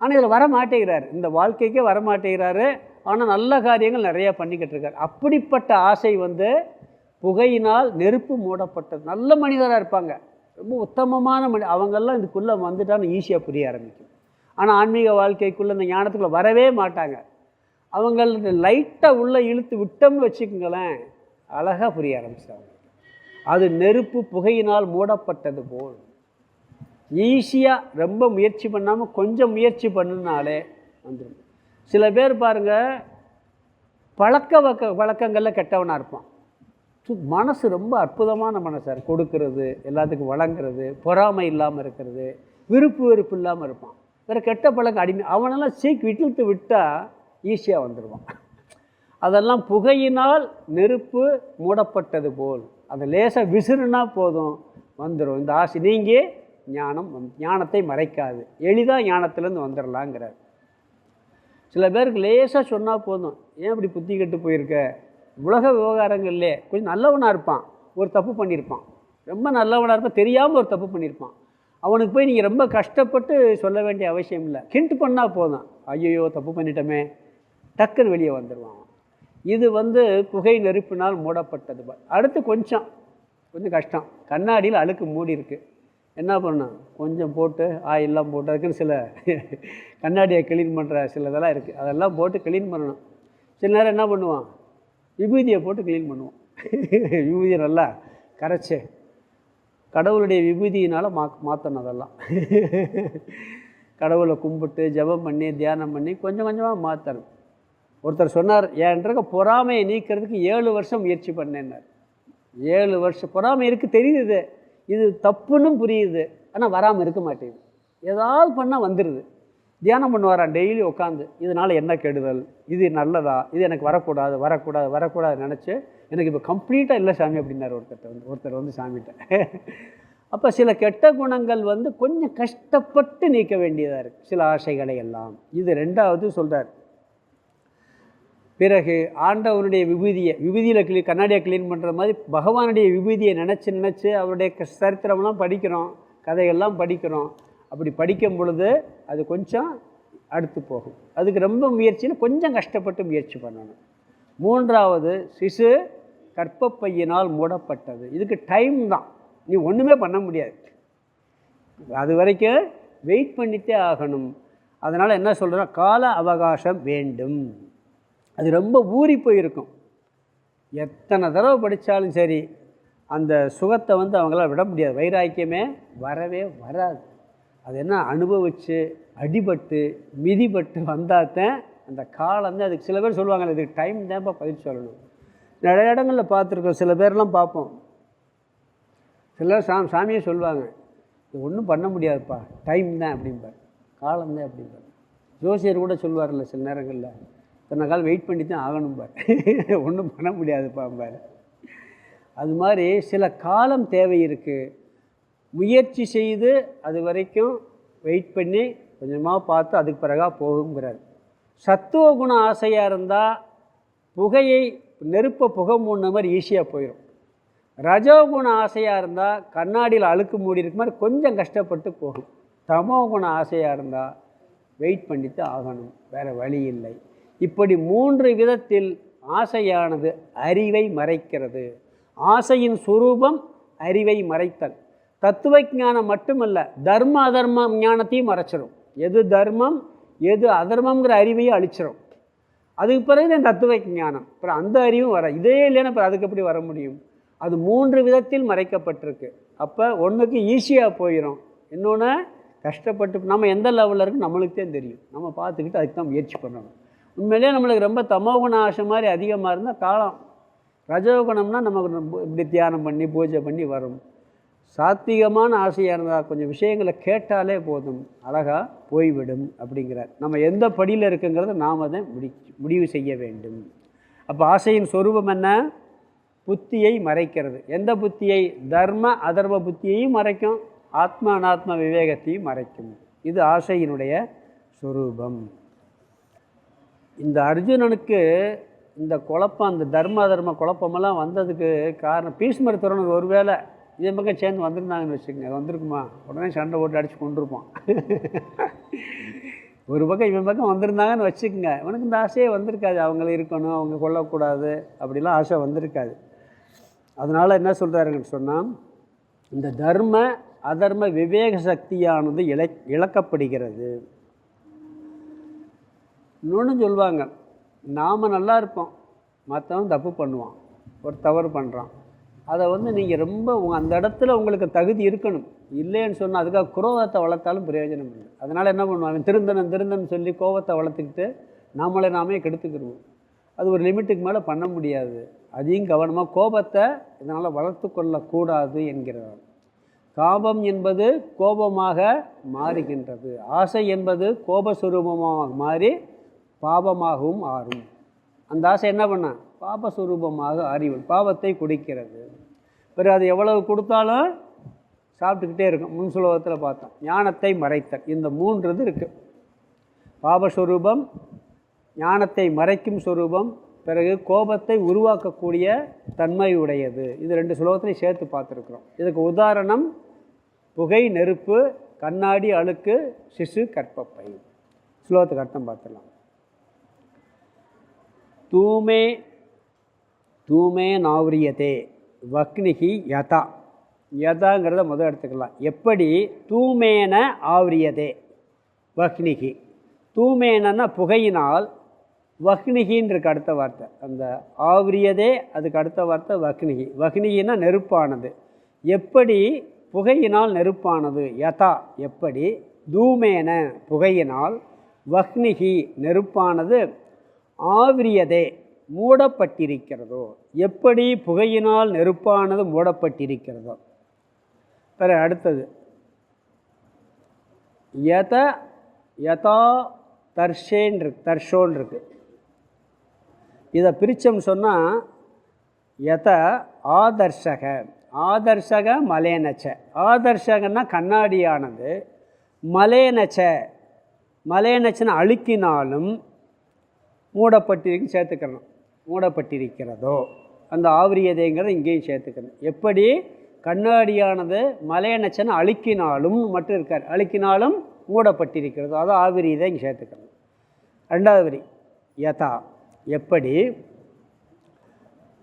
ஆனால் இதில் வர மாட்டேங்கிறார், இந்த வாழ்க்கைக்கே வர மாட்டேங்கிறாரு. ஆனால் நல்ல காரியங்கள் நிறையா பண்ணிக்கிட்டு இருக்கார். அப்படிப்பட்ட ஆசை வந்து புகையினால் நெருப்பு மூடப்பட்டது. நல்ல மனிதராக இருப்பாங்க, ரொம்ப உத்தமமான அவங்கெல்லாம் இதுக்குள்ளே வந்துட்டான்னு ஈஸியாக புரிய ஆரம்பிக்கும். ஆனால் ஆன்மீக வாழ்க்கைக்குள்ளே இந்த ஞானத்துக்குள்ளே வரவே மாட்டாங்க. அவங்களுக்கு லைட்டாக உள்ளே இழுத்து விட்டோம்னு வச்சுக்கோங்களேன், அழகாக புரிய ஆரம்பிச்சிட்டாங்க. அது நெருப்பு புகையினால் மூடப்பட்டது போல். ஈஸியாக ரொம்ப முயற்சி பண்ணாமல் கொஞ்சம் முயற்சி பண்ணினாலே வந்துடும். சில பேர் பாருங்கள், வழக்கங்களில் கெட்டவனாக இருப்பான். மனசு ரொம்ப அற்புதமான மனசார், கொடுக்கறது, எல்லாத்துக்கும் வழங்குறது, பொறாமை இல்லாமல் இருக்கிறது, விருப்பு வெறுப்பு இல்லாமல் இருப்பான். வேறு கெட்ட பழக்கம் அடிமை, அவனெல்லாம் இழுத்து விட்டால் ஈஸியாக வந்துடுவான். அதெல்லாம் புகையினால் நெருப்பு மூடப்பட்டது போல். அதை லேசாக விசிறுனா போதும் வந்துடும். இந்த ஆசை நீங்கே ஞானம் ஞானத்தை மறைக்காது, எளிதாக ஞானத்திலேருந்து வந்துடலாங்கிறார். சில பேருக்கு லேசாக சொன்னால் போதும், ஏன் இப்படி புத்தி கெட்டு போயிருக்க, உலக விவகாரங்கள்லே கொஞ்சம் நல்லவனாக இருப்பான், ஒரு தப்பு பண்ணியிருப்பான், ரொம்ப நல்லவனாக இருப்பான், தெரியாமல் ஒரு தப்பு பண்ணியிருப்பான். அவனுக்கு போய் நீங்கள் ரொம்ப கஷ்டப்பட்டு சொல்ல வேண்டிய அவசியம் இல்லை, கிண்ட் பண்ணால் போதும், ஐயோ தப்பு பண்ணிட்டோமே, டக்குன்னு வெளியே வந்துடுவான். இது புகை நெருப்பினால் மூடப்பட்டது. அடுத்து கொஞ்சம் கஷ்டம், கண்ணாடியில் அழுக்கு மூடி இருக்குது, என்ன பண்ணணும், கொஞ்சம் போட்டு ஆயிலெலாம் போட்டு, அதுக்குன்னு சில கண்ணாடியை க்ளீன் பண்ணுற சில இதெல்லாம் இருக்குது, அதெல்லாம் போட்டு க்ளீன் பண்ணணும். சில நேரம் என்ன பண்ணுவான், விபூதியை போட்டு க்ளீன் பண்ணுவோம். விபூதியை நல்லா கரைச்சி கடவுளுடைய விபூதியினால் மாற்றணும். அதெல்லாம் கடவுளை கும்பிட்டு ஜபம் பண்ணி தியானம் பண்ணி கொஞ்சம் கொஞ்சமாக மாற்றணும். ஒருத்தர் சொன்னார், என்கிட்ட பொறாமையை நீக்கிறதுக்கு 7 வருஷம் முயற்சி பண்ணேன்னார். 7 வருஷம் பொறாமை இருக்குது, தெரியுது, இது தப்புன்னு புரியுது, ஆனால் வராமல் இருக்க மாட்டேங்குது. ஏதாவது பண்ணால் வந்துடுது. தியானம் பண்ணுவாரான் டெய்லி உட்காந்து, இதனால் என்ன கெடுதல், இது நல்லதா, இது எனக்கு வரக்கூடாது நினச்சி, எனக்கு இப்போ கம்ப்ளீட்டாக இல்லை சாமி அப்படின்னார் ஒருத்தர் சாமிகிட்ட. அப்போ சில கெட்ட குணங்கள் கொஞ்சம் கஷ்டப்பட்டு நீக்க வேண்டியதாக இருக்குது, சில ஆசைகளை எல்லாம். இது 2வது சொல்கிறார். பிறகு ஆண்டவனுடைய விபூதியில் கண்ணாடியை க்ளீன் பண்ணுற மாதிரி பகவானுடைய விபூதியை நினச்சி அவருடைய சரித்திரம்லாம் படிக்கிறோம், கதைகள்லாம் படிக்கிறோம். அப்படி படிக்கும் பொழுது அது கொஞ்சம் அடுத்து போகும். அதுக்கு ரொம்ப முயற்சியில் கொஞ்சம் கஷ்டப்பட்டு முயற்சி பண்ணணும். 3வது சிசு கர்ப்பப்பையினால் மூடப்பட்டது. இதுக்கு டைம் தான், நீ ஒன்றுமே பண்ண முடியாது, அது வரைக்கும் வெயிட் பண்ணித்தே ஆகணும். அதனால் என்ன சொல்கிறோம், கால அவகாசம் வேண்டும். அது ரொம்ப ஊறி போயிருக்கும், எத்தனை தடவை படித்தாலும் சரி அந்த சுகத்தை அவங்களால விட முடியாது. வைராக்கியமே வரவே வராது. அது என்ன, அனுபவித்து அடிபட்டு மிதிப்பட்டு வந்தால்தான் அந்த காலம். அதுக்கு சில பேர் சொல்லுவாங்க, இதுக்கு டைம் தான்ப்பா பதில் சொல்லணும். நிறைய இடங்களில் பார்த்துருக்கோம், சில பேர்லாம் பார்ப்போம், சிலர் சாமியை சொல்லுவாங்க, இது ஒன்றும் பண்ண முடியாதுப்பா, டைம் தான் அப்படிம்பார், காலம்தான் அப்படிம்பார். ஜோசியர் கூட சொல்லுவார்ல சில நேரங்களில், இத்தனை காலம் வெயிட் பண்ணி தான் ஆகணும்பார், ஒன்றும் பண்ண முடியாதுப்பாம்பார். அது மாதிரி சில காலம் தேவை இருக்குது. முயற்சி செய்து அது வரைக்கும் வெயிட் பண்ணி கொஞ்சமாக பார்த்து அதுக்கு பிறகாக போகுங்கிறார். சத்துவ குண ஆசையாக இருந்தால் நெருப்பை புகை மூடின மாதிரி ஈஸியாக போயிடும். ரஜோகுண ஆசையாக இருந்தால் கண்ணாடியில் அழுக்கு மூடி இருக்க மாதிரி கொஞ்சம் கஷ்டப்பட்டு போகும். தமோ குண ஆசையாக இருந்தால் வெயிட் பண்ணிட்டு ஆகணும், வேறு வழி இல்லை. இப்படி 3 விதத்தில் ஆசையானது அறிவை மறைக்கிறது. ஆசையின் சுரூபம் அறிவை மறைத்தல். தத்துவ ஞானம் மட்டுமல்ல, தர்ம அதர்ம ஞானத்தையும் மறைச்சிடும். எது தர்மம் எது அதர்மங்கிற அறிவையும் அழிச்சிடும். அதுக்கு பிறகு தான் தத்துவ ஞானம். அப்புறம் அந்த அறிவும் வர, இதே இல்லைன்னா அப்புறம் அதுக்கு எப்படி வர முடியும்? அது 3 விதத்தில் மறைக்கப்பட்டிருக்கு. அப்போ ஒன்றுக்கு ஈஸியாக போயிடும், இன்னொன்று கஷ்டப்பட்டு நம்ம எந்த லெவலில் இருக்குது நம்மளுக்கு தான் தெரியும். நம்ம பார்த்துக்கிட்டு அதுக்கு தான் முயற்சி பண்ணணும். உண்மையிலே நம்மளுக்கு ரொம்ப தமோகுண ஆசை மாதிரி அதிகமாக இருந்தால் காலம். ரஜோகுணம்னா நமக்கு இப்படி தியானம் பண்ணி பூஜை பண்ணி வரும். சாத்விகமான ஆசையாக இருந்தால் கொஞ்சம் விஷயங்களை கேட்டாலே போதும், அழகாக போய்விடும் அப்படிங்கிறார். நம்ம எந்த படியில் இருக்குங்கிறத நாம் அதை முடிவு செய்ய வேண்டும். அப்போ ஆசையின் சொரூபம் என்ன? புத்தியை மறைக்கிறது. எந்த புத்தியை? தர்ம அதர்ம புத்தியையும் மறைக்கும், ஆத்மா அனாத்ம விவேகத்தையும் மறைக்கும். இது ஆசையினுடைய சொரூபம். இந்த அர்ஜுனனுக்கு இந்த குழப்பம், அந்த தர்ம அதர்ம குழப்பமெல்லாம் வந்ததுக்கு காரணம் பீஷ்மர் துறவனுக்கு ஒருவேளை இதே பக்கம் சேர்ந்து வந்திருந்தாங்கன்னு வச்சுக்கோங்க, வந்திருக்குமா, உடனே சண்டை போட்டு அடித்து கொண்டிருப்பான். ஒரு பக்கம் இவன் பக்கம் வந்திருந்தாங்கன்னு வச்சுக்கோங்க, இவனுக்கு இந்த ஆசையே வந்திருக்காது, அவங்கள இருக்கணும், அவங்க கொல்லக்கூடாது அப்படிலாம் ஆசை வந்திருக்காது. அதனால் என்ன சொல்கிறாருன்னு சொன்னால், இந்த தர்ம அதர்ம விவேக சக்தியானது இழக்கப்படுகிறது. இன்னொன்று சொல்லுவாங்க, நாம் நல்லா இருப்போம், மற்றவன் தப்பு பண்ணுவான், ஒரு தவறு பண்ணுறான். அதை நீங்கள் ரொம்ப அந்த இடத்துல உங்களுக்கு தகுதி இருக்கணும். இல்லைன்னு சொன்னால் அதுக்காக குரோதத்தை வளர்த்தாலும் பிரயோஜனம் இல்லை. அதனால் என்ன பண்ணுவாங்க, திருந்தன்னு சொல்லி கோபத்தை வளர்த்துக்கிட்டு நாமளே நாமே கெடுத்துக்கிடுவோம். அது ஒரு லிமிட்டுக்கு மேலே பண்ண முடியாது. அதையும் கவனமாக கோபத்தை இதனால் வளர்த்து கொள்ளக்கூடாது என்கிறார். காபம் என்பது கோபமாக மாறுகின்றது, ஆசை என்பது கோபஸ்வரூபமாக மாறி பாபமாகவும் ஆறும். அந்த ஆசை என்ன பண்ண, பாபஸ்வரூபமாக அறிவு பாவத்தை குடிக்கிறது. பிறகு அது எவ்வளவு கொடுத்தாலும் சாப்பிட்டுக்கிட்டே இருக்கும். முன் சுலோகத்தில் பார்த்தோம், ஞானத்தை மறைத்தல். இந்த 3 இது இருக்குது. பாபஸ்வரூபம், ஞானத்தை மறைக்கும் ஸ்வரூபம், பிறகு கோபத்தை உருவாக்கக்கூடிய தன்மை உடையது. இது 2 சுலோகத்திலையும் சேர்த்து பார்த்துருக்குறோம். இதுக்கு உதாரணம் புகை, நெருப்பு, கண்ணாடி, அழுக்கு, சிசு, கற்பப்பை. ஸ்லோகத்துக்கு அர்த்தம் பார்த்துடலாம். தூமே தூமே நாவ்ரியதே வக்னிகி யதா. யதாங்கிறத முதல் எடுத்துக்கலாம். எப்படி தூமேன ஆவ்ரியதே வக்னிகி. தூமேனன்னா புகையினால், வக்னிகின்னு இருக்கு அடுத்த வார்த்தை. அந்த ஆவ்ரியதே அதுக்கு அடுத்த வார்த்தை வக்னிகி. வக்னிகின்னா நெருப்பானது. எப்படி புகையினால் நெருப்பானது, யதா எப்படி, தூமேன புகையினால், வக்னிகி நெருப்பானது, ஆவ்ரியதே மூடப்பட்டிருக்கிறதோ, எப்படி புகையினால் நெருப்பானது மூடப்பட்டிருக்கிறதோ. பிற அடுத்தது யதா தர்ஷேன் இருக்கு, தர்ஷோன் இருக்கு. இதை பிரித்தோம்னு சொன்னால் யத ஆதர்ஷக, ஆதர்ஷக மலேனச்ச. ஆதர்ஷகன்னா கண்ணாடியானது, மலேனச்ச மலேனச்சன்னு அழுக்கினாலும் மூடப்பட்டிருக்கு சேர்த்துக்கணும். மூடப்பட்டிருக்கிறதோ அந்த ஆவரியதைங்கிறத இங்கேயும் சேர்த்துக்கணும். எப்படி கண்ணாடியானது மலையனச்சனை அழுக்கினாலும் மட்டும் இருக்கார், அழுக்கினாலும் மூடப்பட்டிருக்கிறதோ அது ஆவிரியதை இங்கே சேர்த்துக்கணும். 2வது வரி யதா எப்படி,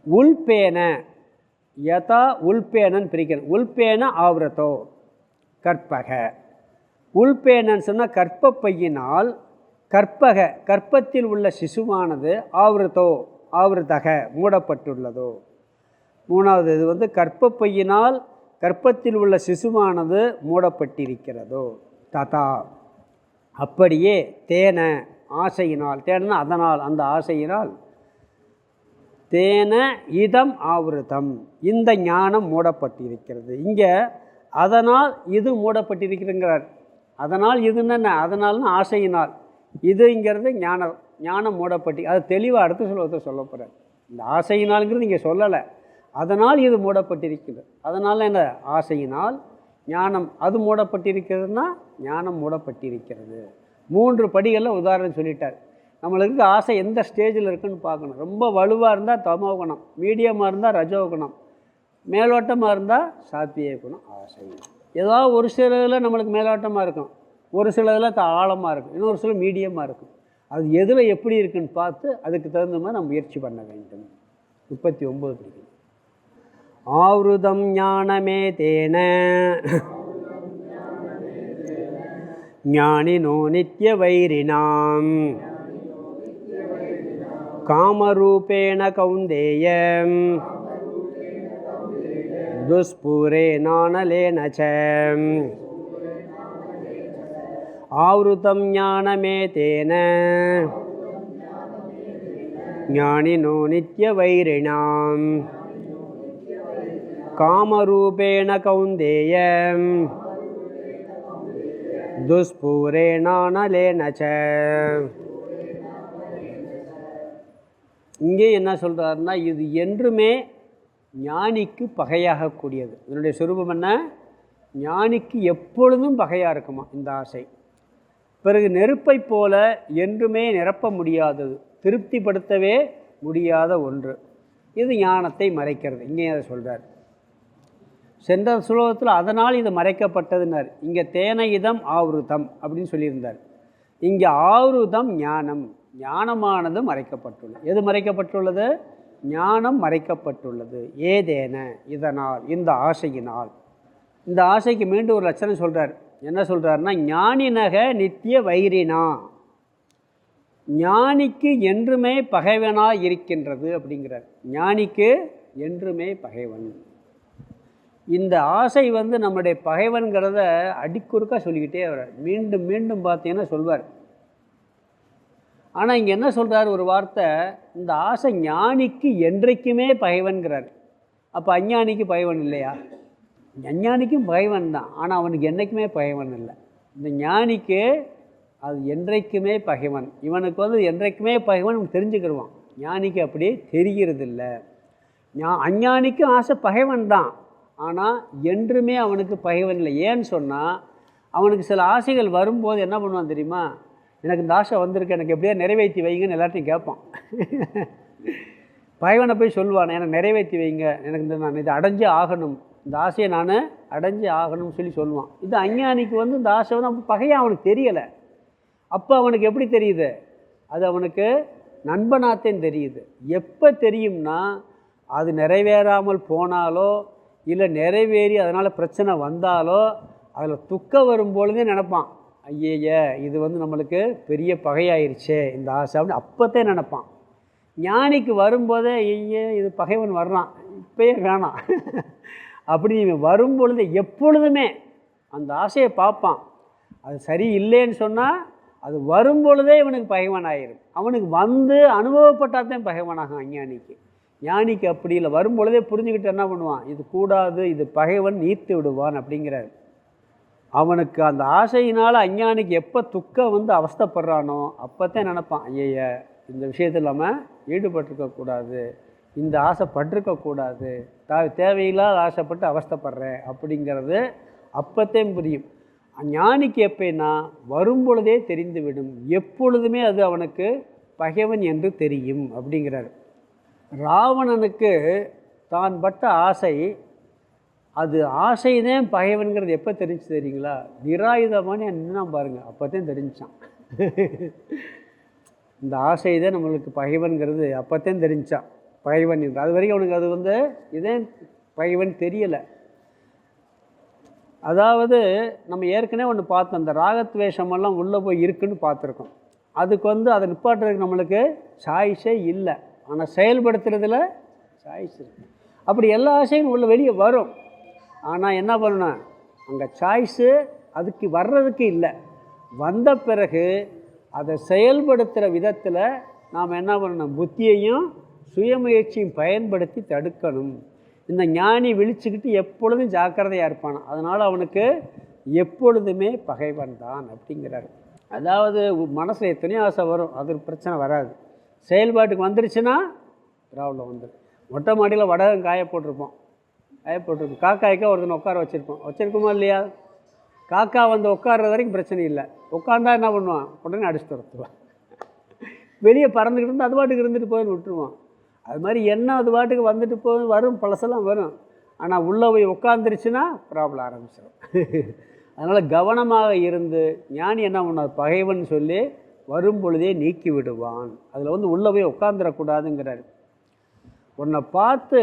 உள்பேன யதா உள்பேனன்னு பிரிக்கணும். உள்பேன ஆவரத்தோ கற்பக. உள்பேனன்னு சொன்னால் கற்பப்பையினால், கற்பக கற்பத்தில் உள்ள சிசுவானது ஆவரத்தோ ஆவரதக மூடப்பட்டுள்ளதோ. 3வது இது கற்பப்பையினால் கற்பத்தில் உள்ள சிசுவானது மூடப்பட்டிருக்கிறதோ. ததா அப்படியே, தேன ஆசையினால், தேனா அதனால் அந்த ஆசையினால், தேன இதம் ஆவருத்தம் இந்த ஞானம் மூடப்பட்டிருக்கிறது. இங்கே அதனால் இது மூடப்பட்டிருக்கிறங்கிறார். அதனால் இதுன்னு, அதனால்னு ஆசையினால், இதுங்கிறது ஞானம் மூடப்பட்டி, அது தெளிவாக அடுத்த சொல்வதை சொல்ல போகிறார். இந்த ஆசையினால்ங்கிறது இங்கே சொல்லலை, அதனால் இது மூடப்பட்டிருக்கிறது. அதனால் என்ன, ஆசையினால் ஞானம் அது மூடப்பட்டிருக்கிறதுனா ஞானம் மூடப்பட்டிருக்கிறது. 3 படிகளில் உதாரணம் சொல்லிட்டார். நம்மளுக்கு ஆசை எந்த ஸ்டேஜில் இருக்குன்னு பார்க்கணும். ரொம்ப வலுவாக இருந்தால் தமோகுணம், மீடியமாக இருந்தால் ரஜோகுணம், மேலோட்டமாக இருந்தால் சாத்விய குணம். ஆசை ஏதாவது ஒரு சில இதில் நம்மளுக்கு மேலோட்டமாக இருக்கும், ஒரு சில இதில் ஆழமாக இருக்கும், இன்னொரு சில மீடியமாக இருக்கும். அது எதில் எப்படி இருக்குன்னு பார்த்து அதுக்கு தகுந்த மாதிரி நம்ம முயற்சி பண்ண வேண்டும். 39 படிக்கணும். ஆவ்ருதம் ஞானமே தேன ஞானினோ நித்ய வைரிணாம் காமரூபேண கௌந்தேய துஸ்பூரே நானலேன ச. ஆவ்ருதம் ஞானமே தேன ஞானினோ நித்ய வைரிணாம் காமரூபேண கௌந்தேய துஸ்பூரே நானலேன ச. இங்கே என்ன சொல்கிறாருன்னா, இது என்றுமே ஞானிக்கு பகையாகக்கூடியது. இதனுடைய சுரூபம் என்ன, ஞானிக்கு எப்பொழுதும் பகையாக இருக்குமா இந்த ஆசை. பிறகு நெருப்பை போல என்றுமே நிரப்ப முடியாதது, திருப்திப்படுத்தவே முடியாத ஒன்று. இது ஞானத்தை மறைக்கிறது. இங்கே அதை சொல்கிறார். சென்ற சுலோகத்தில் அதனால் இது மறைக்கப்பட்டதுன்னார். இங்கே தேன இதம் ஆவருத்தம் அப்படின்னு சொல்லியிருந்தார். இங்கே ஆவருத்தம் ஞானம், ஞானமானது மறைக்கப்பட்டுள்ளது. எது மறைக்கப்பட்டுள்ளது, ஞானம் மறைக்கப்பட்டுள்ளது. ஏதேன இதனால், இந்த ஆசையினால். இந்த ஆசைக்கு மீண்டும் ஒரு லட்சணம் சொல்கிறார். என்ன சொல்கிறாருன்னா, ஞானினக நித்திய வைரினா. ஞானிக்கு என்றுமே பகைவனாக இருக்கின்றது அப்படிங்கிறார். ஞானிக்கு என்றுமே பகைவன். இந்த ஆசை வந்து நம்முடைய பகைவன்கிறத அடிக்குறுக்காக சொல்லிக்கிட்டே வர்றார். மீண்டும் மீண்டும் பார்த்தீங்கன்னா சொல்வார். ஆனால் இங்கே என்ன சொல்கிறார் ஒரு வார்த்தை, இந்த ஆசை ஞானிக்கு என்றைக்குமே பகைவன்கிறார். அப்போ அஞ்ஞானிக்கு பகைவன் இல்லையா? அஞ்ஞானிக்கும் பகைவன் தான், ஆனால் அவனுக்கு என்றைக்குமே பகைவன் இல்லை. இந்த ஞானிக்கு அது என்றைக்குமே பகைவன். இவனுக்கு வந்து என்றைக்குமே பகைவன் தெரிஞ்சுக்கிடுவான். ஞானிக்கு அப்படி தெரிகிறதில்ல. அஞ்ஞானிக்கும் ஆசை பகைவன் தான், ஆனால் என்றுமே அவனுக்கு பகைவன் இல்லை. ஏன்னு சொன்னால் அவனுக்கு சில ஆசைகள் வரும்போது என்ன பண்ணுவான் தெரியுமா? எனக்கு இந்த ஆசை வந்திருக்கு, எனக்கு எப்படியா நிறைவேற்றி வைங்கன்னு எல்லாத்தையும் கேட்பான். பகைவனை போய் சொல்லுவான், எனக்கு நிறைவேற்றி வைங்க, எனக்கு நான் இதை அடைஞ்சே ஆகணும், இந்த ஆசையை நான் அடைஞ்சே ஆகணும்னு சொல்லுவான். இது அஞ்ஞானிக்கு வந்து இந்த ஆசை வந்து பகையாக அவனுக்கு தெரியலை. அப்போ அவனுக்கு எப்படி தெரியுது? அது அவனுக்கு நண்பனாத்தேன்னு தெரியுது. எப்போ தெரியும்னா அது நிறைவேறாமல் போனாலோ இல்லை நிறைவேறி அதனால் பிரச்சனை வந்தாலோ அதில் துக்கம் வரும்பொழுதே நினைப்பான், ஐயைய இது வந்து நம்மளுக்கு பெரிய பகையாயிருச்சே இந்த ஆசை அப்படின்னு அப்போத்தே நினைப்பான். ஞானிக்கு வரும்போதே ஐயே இது பகைவன் வர்றான், இப்போயே வேணாம் அப்படி இவன் வரும்பொழுது எப்பொழுதுமே அந்த ஆசையை பார்ப்பான். அது சரி இல்லைன்னு சொன்னால் அது வரும்பொழுதே இவனுக்கு பகைவன் ஆயிரும். அவனுக்கு வந்து அனுபவப்பட்டாதான் பகைவனாகும் அஞ்ஞானிக்கு. ஞானிக்கு அப்படி இல்லை, வரும்பொழுதே புரிஞ்சுக்கிட்டு என்ன பண்ணுவான், இது கூடாது, இது பகைவன் நீர்த்து விடுவான் அப்படிங்கிறார். அவனுக்கு அந்த ஆசையினால் அஞ்ஞானிக்கு எப்போ துக்கம் வந்து அவஸ்தைப்படுறானோ அப்போத்தான் நினைப்பான், ஐய இந்த விஷயத்தில் நம்ம ஈடுபட்டிருக்கக்கூடாது, இந்த ஆசைப்பட்டிருக்கக்கூடாது, தேவையில்லாத ஆசைப்பட்டு அவஸ்தைப்படுறேன் அப்படிங்கிறது அப்போத்தையும் புரியும். ஞானிக்கு எப்போனா வரும்பொழுதே தெரிந்துவிடும், எப்பொழுதுமே அது அவனுக்கு பகைவன் என்று தெரியும் அப்படிங்கிறார். ராவணனுக்கு தான் பட்ட ஆசை, அது ஆசைதான் பகைவன்கிறது எப்போ தெரிஞ்சு தெரியுங்களா? நிராயுதமான நின்னா பாருங்கள், அப்போ தான் தெரிஞ்சான். இந்த ஆசைதான் நம்மளுக்கு பகைவன்கிறது அப்போ தான் தெரிஞ்சான் பகைவன் என்று. அது வரைக்கும் அவனுக்கு அது வந்து இதே பகைவன் தெரியலை. அதாவது நம்ம ஏற்கனவே ஒன்று பார்த்தோம், இந்த ராகத்வேஷமெல்லாம் உள்ளே போய் இருக்குன்னு பார்த்துருக்கோம். அதுக்கு வந்து அதை நிப்பாட்டுறதுக்கு நம்மளுக்கு சாய்ஸே இல்லை, ஆனால் செயல்படுத்துறதுல சாய்ஸ் இருக்குது. அப்படி எல்லா ஆசையும் உள்ள வெளியே வரும், ஆனால் என்ன பண்ணணும், அங்கே சாய்ஸு அதுக்கு வர்றதுக்கு இல்லை. வந்த பிறகு அதை செயல்படுத்துகிற விதத்தில் நாம் என்ன பண்ணணும், புத்தியையும் சுயமுயற்சியும் பயன்படுத்தி தடுக்கணும். இந்த ஞானி விழிச்சுக்கிட்டு எப்பொழுதும் ஜாக்கிரதையாக இருப்பான், அதனால் அவனுக்கு எப்பொழுதுமே பகைவன் தான் அப்படிங்கிறார். அதாவது மனசில் எத்தனையோ ஆசை வரும், அது பிரச்சனை வராது. செயல்பாட்டுக்கு வந்துருச்சுன்னா ப்ராப்ளம் வந்துடும். மொட்டை மாடியில் வடகம் காய போட்டிருப்போம், காக்காய்க்கா ஒருத்தனை உட்கார வச்சுருக்கோமா இல்லையா? காக்கா வந்து உட்கார்றது வரைக்கும் பிரச்சனை இல்லை, உட்காந்தா என்ன பண்ணுவான், உடனே அடிச்சு துரத்துவான். வெளியே பறந்துக்கிட்டு இருந்து அது பாட்டுக்கு இருந்துட்டு போயின்னு விட்டுருவான். அது மாதிரி என்ன அது பாட்டுக்கு வந்துட்டு போய் வரும், பழசெல்லாம் வரும், ஆனால் உள்ளே போய் உட்காந்துருச்சுன்னா ப்ராப்ளம் ஆரம்பிச்சிடும். அதனால் கவனமாக இருந்து ஞானி என்ன பண்ணாது, பகைவன் சொல்லி வரும் பொழுதே நீக்கி விடுவான். அதில் வந்து உள்ளே போய் உட்காந்துடக்கூடாதுங்கிறார். உன்னை பார்த்து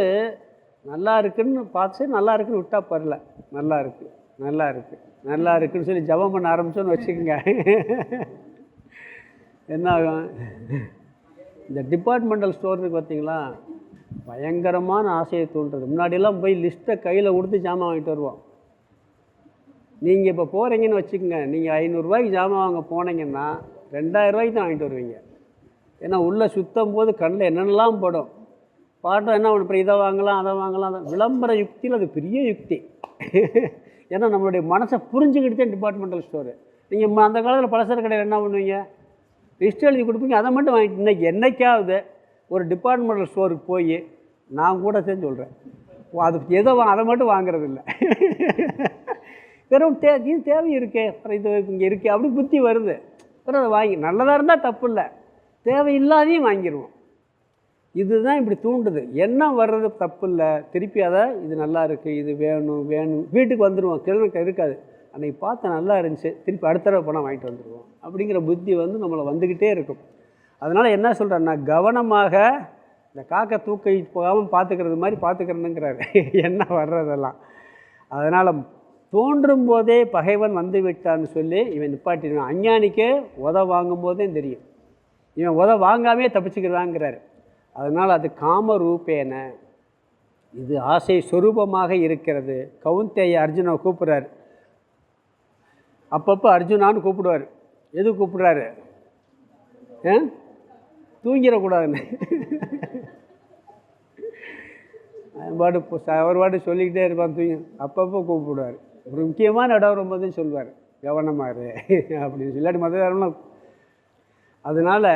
நல்லா இருக்குன்னு பார்த்து நல்லா இருக்குன்னு விட்டால் பரல, நல்லா இருக்குது நல்லா இருக்குது நல்லா இருக்குன்னு சொல்லி ஜபம் பண்ண ஆரம்பிச்சோன்னு வச்சுக்கோங்க, என்ன ஆகும்? இந்த டிபார்ட்மெண்டல் ஸ்டோர் இருக்குது பார்த்தீங்களா, பயங்கரமான ஆசையை தூண்டுறது. முன்னாடியெல்லாம் போய் லிஸ்ட்டை கையில் கொடுத்து ஜாமான் வாங்கிட்டு வருவோம். நீங்கள் இப்போ போகிறீங்கன்னு வச்சுக்கோங்க, நீங்கள் 500 ரூபாய்க்கு ஜாமான் வாங்க போனீங்கன்னா 2000 ரூபாய்க்கு தான் வாங்கிட்டு வருவீங்க. ஏன்னா உள்ளே சுத்தம் போது கண்ணில் என்னென்னலாம் படும், பாட்டம் என்ன ஒன்று, இதை வாங்கலாம் அதை வாங்கலாம், விளம்பர யுக்தியில் அது பெரிய யுக்தி. ஏன்னா நம்மளுடைய மனசை புரிஞ்சுக்கிட்டு தான் டிபார்ட்மெண்டல் ஸ்டோரு. நீங்கள் அந்த காலத்தில் பலசர கடையில் என்ன பண்ணுவீங்க, லிஸ்ட் எழுதி கொடுப்பீங்க, அதை மட்டும் வாங்கிட்டு. இன்றைக்கி என்னைக்காவது ஒரு டிபார்ட்மெண்டல் ஸ்டோருக்கு போய் நான் கூட சேர்ந்து சொல்கிறேன், அது எதோ அதை மட்டும் வாங்கிறது இல்லை, வெறும் இது தேவை இருக்கே, அப்புறம் இது இங்கே இருக்கே அப்படி புத்தி வருது, அப்புறம் அதை வாங்கி நல்லதாக இருந்தால் தப்பு இல்லை, தேவையில்லாதையும் வாங்கிடுவோம். இதுதான் இப்படி தூண்டுது. என்ன வர்றது தப்பு இல்லை, திருப்பி அதை இது நல்லா இருக்குது, இது வேணும் வேணும் வீட்டுக்கு வந்துடுவோம், கிழக்கு இருக்காது, அன்றைக்கி பார்த்து நல்லா இருந்துச்சு, திருப்பி அடுத்த தடவை போனால் வாங்கிட்டு வந்துடுவோம் அப்படிங்கிற புத்தி வந்து நம்மளை வந்துக்கிட்டே இருக்கும். அதனால் என்ன சொல்கிறேன்னா, கவனமாக இந்த காக்கை தூக்கி போகாமல் பார்த்துக்கிறது மாதிரி பார்த்துக்கிறணுங்கிறாரு என்ன வர்றதெல்லாம். அதனால் தோன்றும் போதே பகைவன் வந்து விட்டான்னு சொல்லி இவன் நிப்பாட்டிடுவான். அஞ்ஞானிக்கு வாங்கும்போதே தெரியும், இவன் வாங்காமே தப்பிச்சுக்கிறாங்கிறார். அதனால் அது காம ரூபேன, இது ஆசை சொரூபமாக இருக்கிறது. கவுந்தேய அர்ஜுனை கூப்பிட்றாரு. அப்பப்போ அர்ஜுனான்னு கூப்பிடுவார். எது கூப்பிட்றாரு? தூங்கிடக்கூடாதுன்னு. அவர் பாட்டு சொல்லிக்கிட்டே இருப்பான், தூங்கி அப்பப்போ கூப்பிடுவார். ஒரு முக்கியமான இடம் வரும்போதுன்னு சொல்லுவார், கவனமாக இரு அப்படின்னு சொல்லாட்டி மற்ற. அதனால்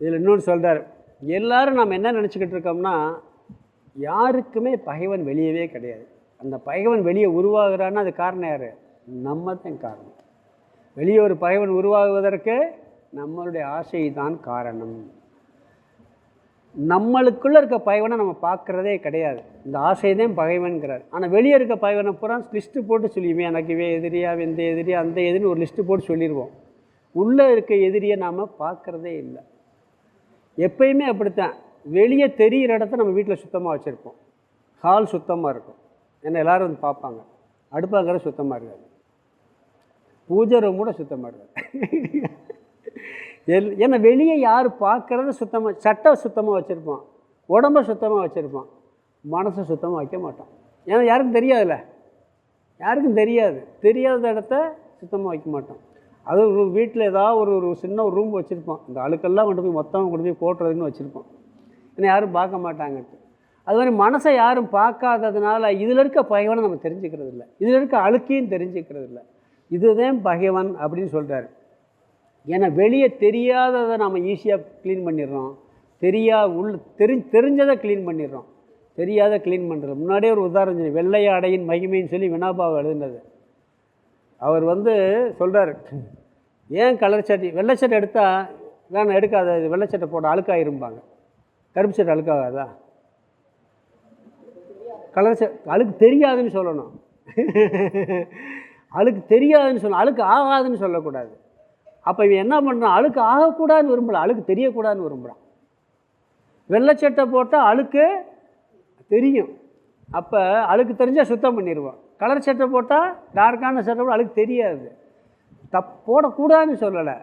இதில் இன்னொன்று சொல்கிறார், எல்லோரும் நம்ம என்ன நினச்சிக்கிட்டு இருக்கோம்னா, யாருக்குமே பகைவன் வெளியவே கிடையாது. அந்த பகைவன் வெளியே உருவாகிறான்னா அது காரணம் யார்? நம்ம தான் காரணம். வெளியே ஒரு பகைவன் உருவாகுவதற்கு நம்மளுடைய ஆசை தான் காரணம். நம்மளுக்குள்ளே இருக்க பகைவனை நம்ம பார்க்குறதே கிடையாது. இந்த ஆசைதான் பகைவன்கிறார். ஆனால் வெளியே இருக்க பகைவனை பூரா லிஸ்ட்டு போட்டு சொல்லிடுவேன், எனக்கு இவே எதிரியா, இந்த எதிரியா, அந்த எதிரின்னு ஒரு லிஸ்ட்டு போட்டு சொல்லிடுவோம். உள்ளே இருக்க எதிரியை நாம் பார்க்குறதே இல்லை. எப்பயுமே அப்படித்தான். வெளியே தெரிகிற இடத்த நம்ம வீட்டில் சுத்தமாக வச்சுருப்போம். ஹால் சுத்தமாக இருக்கும், ஏன்னா எல்லோரும் வந்து பார்ப்பாங்க. அடுப்பாங்கிற சுத்தமாக இருக்காது, பூஜை ரூம் கூட சுத்தமாக இருக்காது. ஏன்னா வெளியே யார் பார்க்குறத சுத்தமாக, சட்டை சுத்தமாக வச்சுருப்பான், உடம்பை சுத்தமாக வச்சுருப்பான், மனசை சுத்தமாக வைக்க மாட்டான். ஏன்னா யாருக்கும் தெரியாதுல்ல, யாருக்கும் தெரியாது. தெரியாத இடத்த சுத்தமாக வைக்க மாட்டான். அதுவும் வீட்டில் ஏதாவது ஒரு சின்ன ஒரு ரூம் வச்சுருப்பான், இந்த அழுக்கெல்லாம் கொண்டு போய் மொத்தமாக கொண்டு போய் போட்டுறதுன்னு வச்சுருப்பான், ஏன்னா யாரும் பார்க்க மாட்டாங்கட்டு. அது மாதிரி மனசை யாரும் பார்க்காததுனால இதில் இருக்க பகைவனை நம்ம தெரிஞ்சுக்கிறது இல்லை, இதில் இருக்க அழுக்கையும் தெரிஞ்சுக்கிறது இல்லை. இதுதான் பகைவன் அப்படின்னு சொல்கிறாரு. ஏன்னா வெளியே தெரியாததை நம்ம ஈஸியாக க்ளீன் பண்ணிடுறோம், தெரிஞ்சதை க்ளீன் பண்ணிடுறோம், தெரியாத க்ளீன் பண்ணுறது. முன்னாடியே ஒரு உதாரணம் சொல்லி, வெள்ளை ஆடையின் மகிமைன்னு சொல்லி வினாபாவை எழுதுனது. அவர் சொல்கிறார், ஏன் கலர் சட்டை வெள்ளை சட்டை எடுத்தால் வேணாம் எடுக்காத, வெள்ளை சட்டை போட அழுக்காயிரும்பாங்க, கருப்பு சட்டை அழுக்காகாதா? கலர் சட்டை அழுக்கு தெரியாதுன்னு சொல்லணும். அழுக்கு தெரியாதுன்னு சொல்லணும், அழுக்கு ஆகாதுன்னு சொல்லக்கூடாது. அப்போ இவன் என்ன பண்ணுறான்? அழுக்கு ஆகக்கூடாதுன்னு விரும்பலாம், அழுக்கு தெரியக்கூடாதுன்னு விரும்புகிறான். வெள்ளைச்சட்டை போட்டால் அழுக்கு தெரியும், அப்போ அழுக்கு தெரிஞ்சால் சுத்தம் பண்ணிடுவான். கலர் சட்டை போட்டால், டார்க்கான சட்டை போட்டால் அழுக்கு தெரியாது. போடக்கூடாதுன்னு சொல்லலை.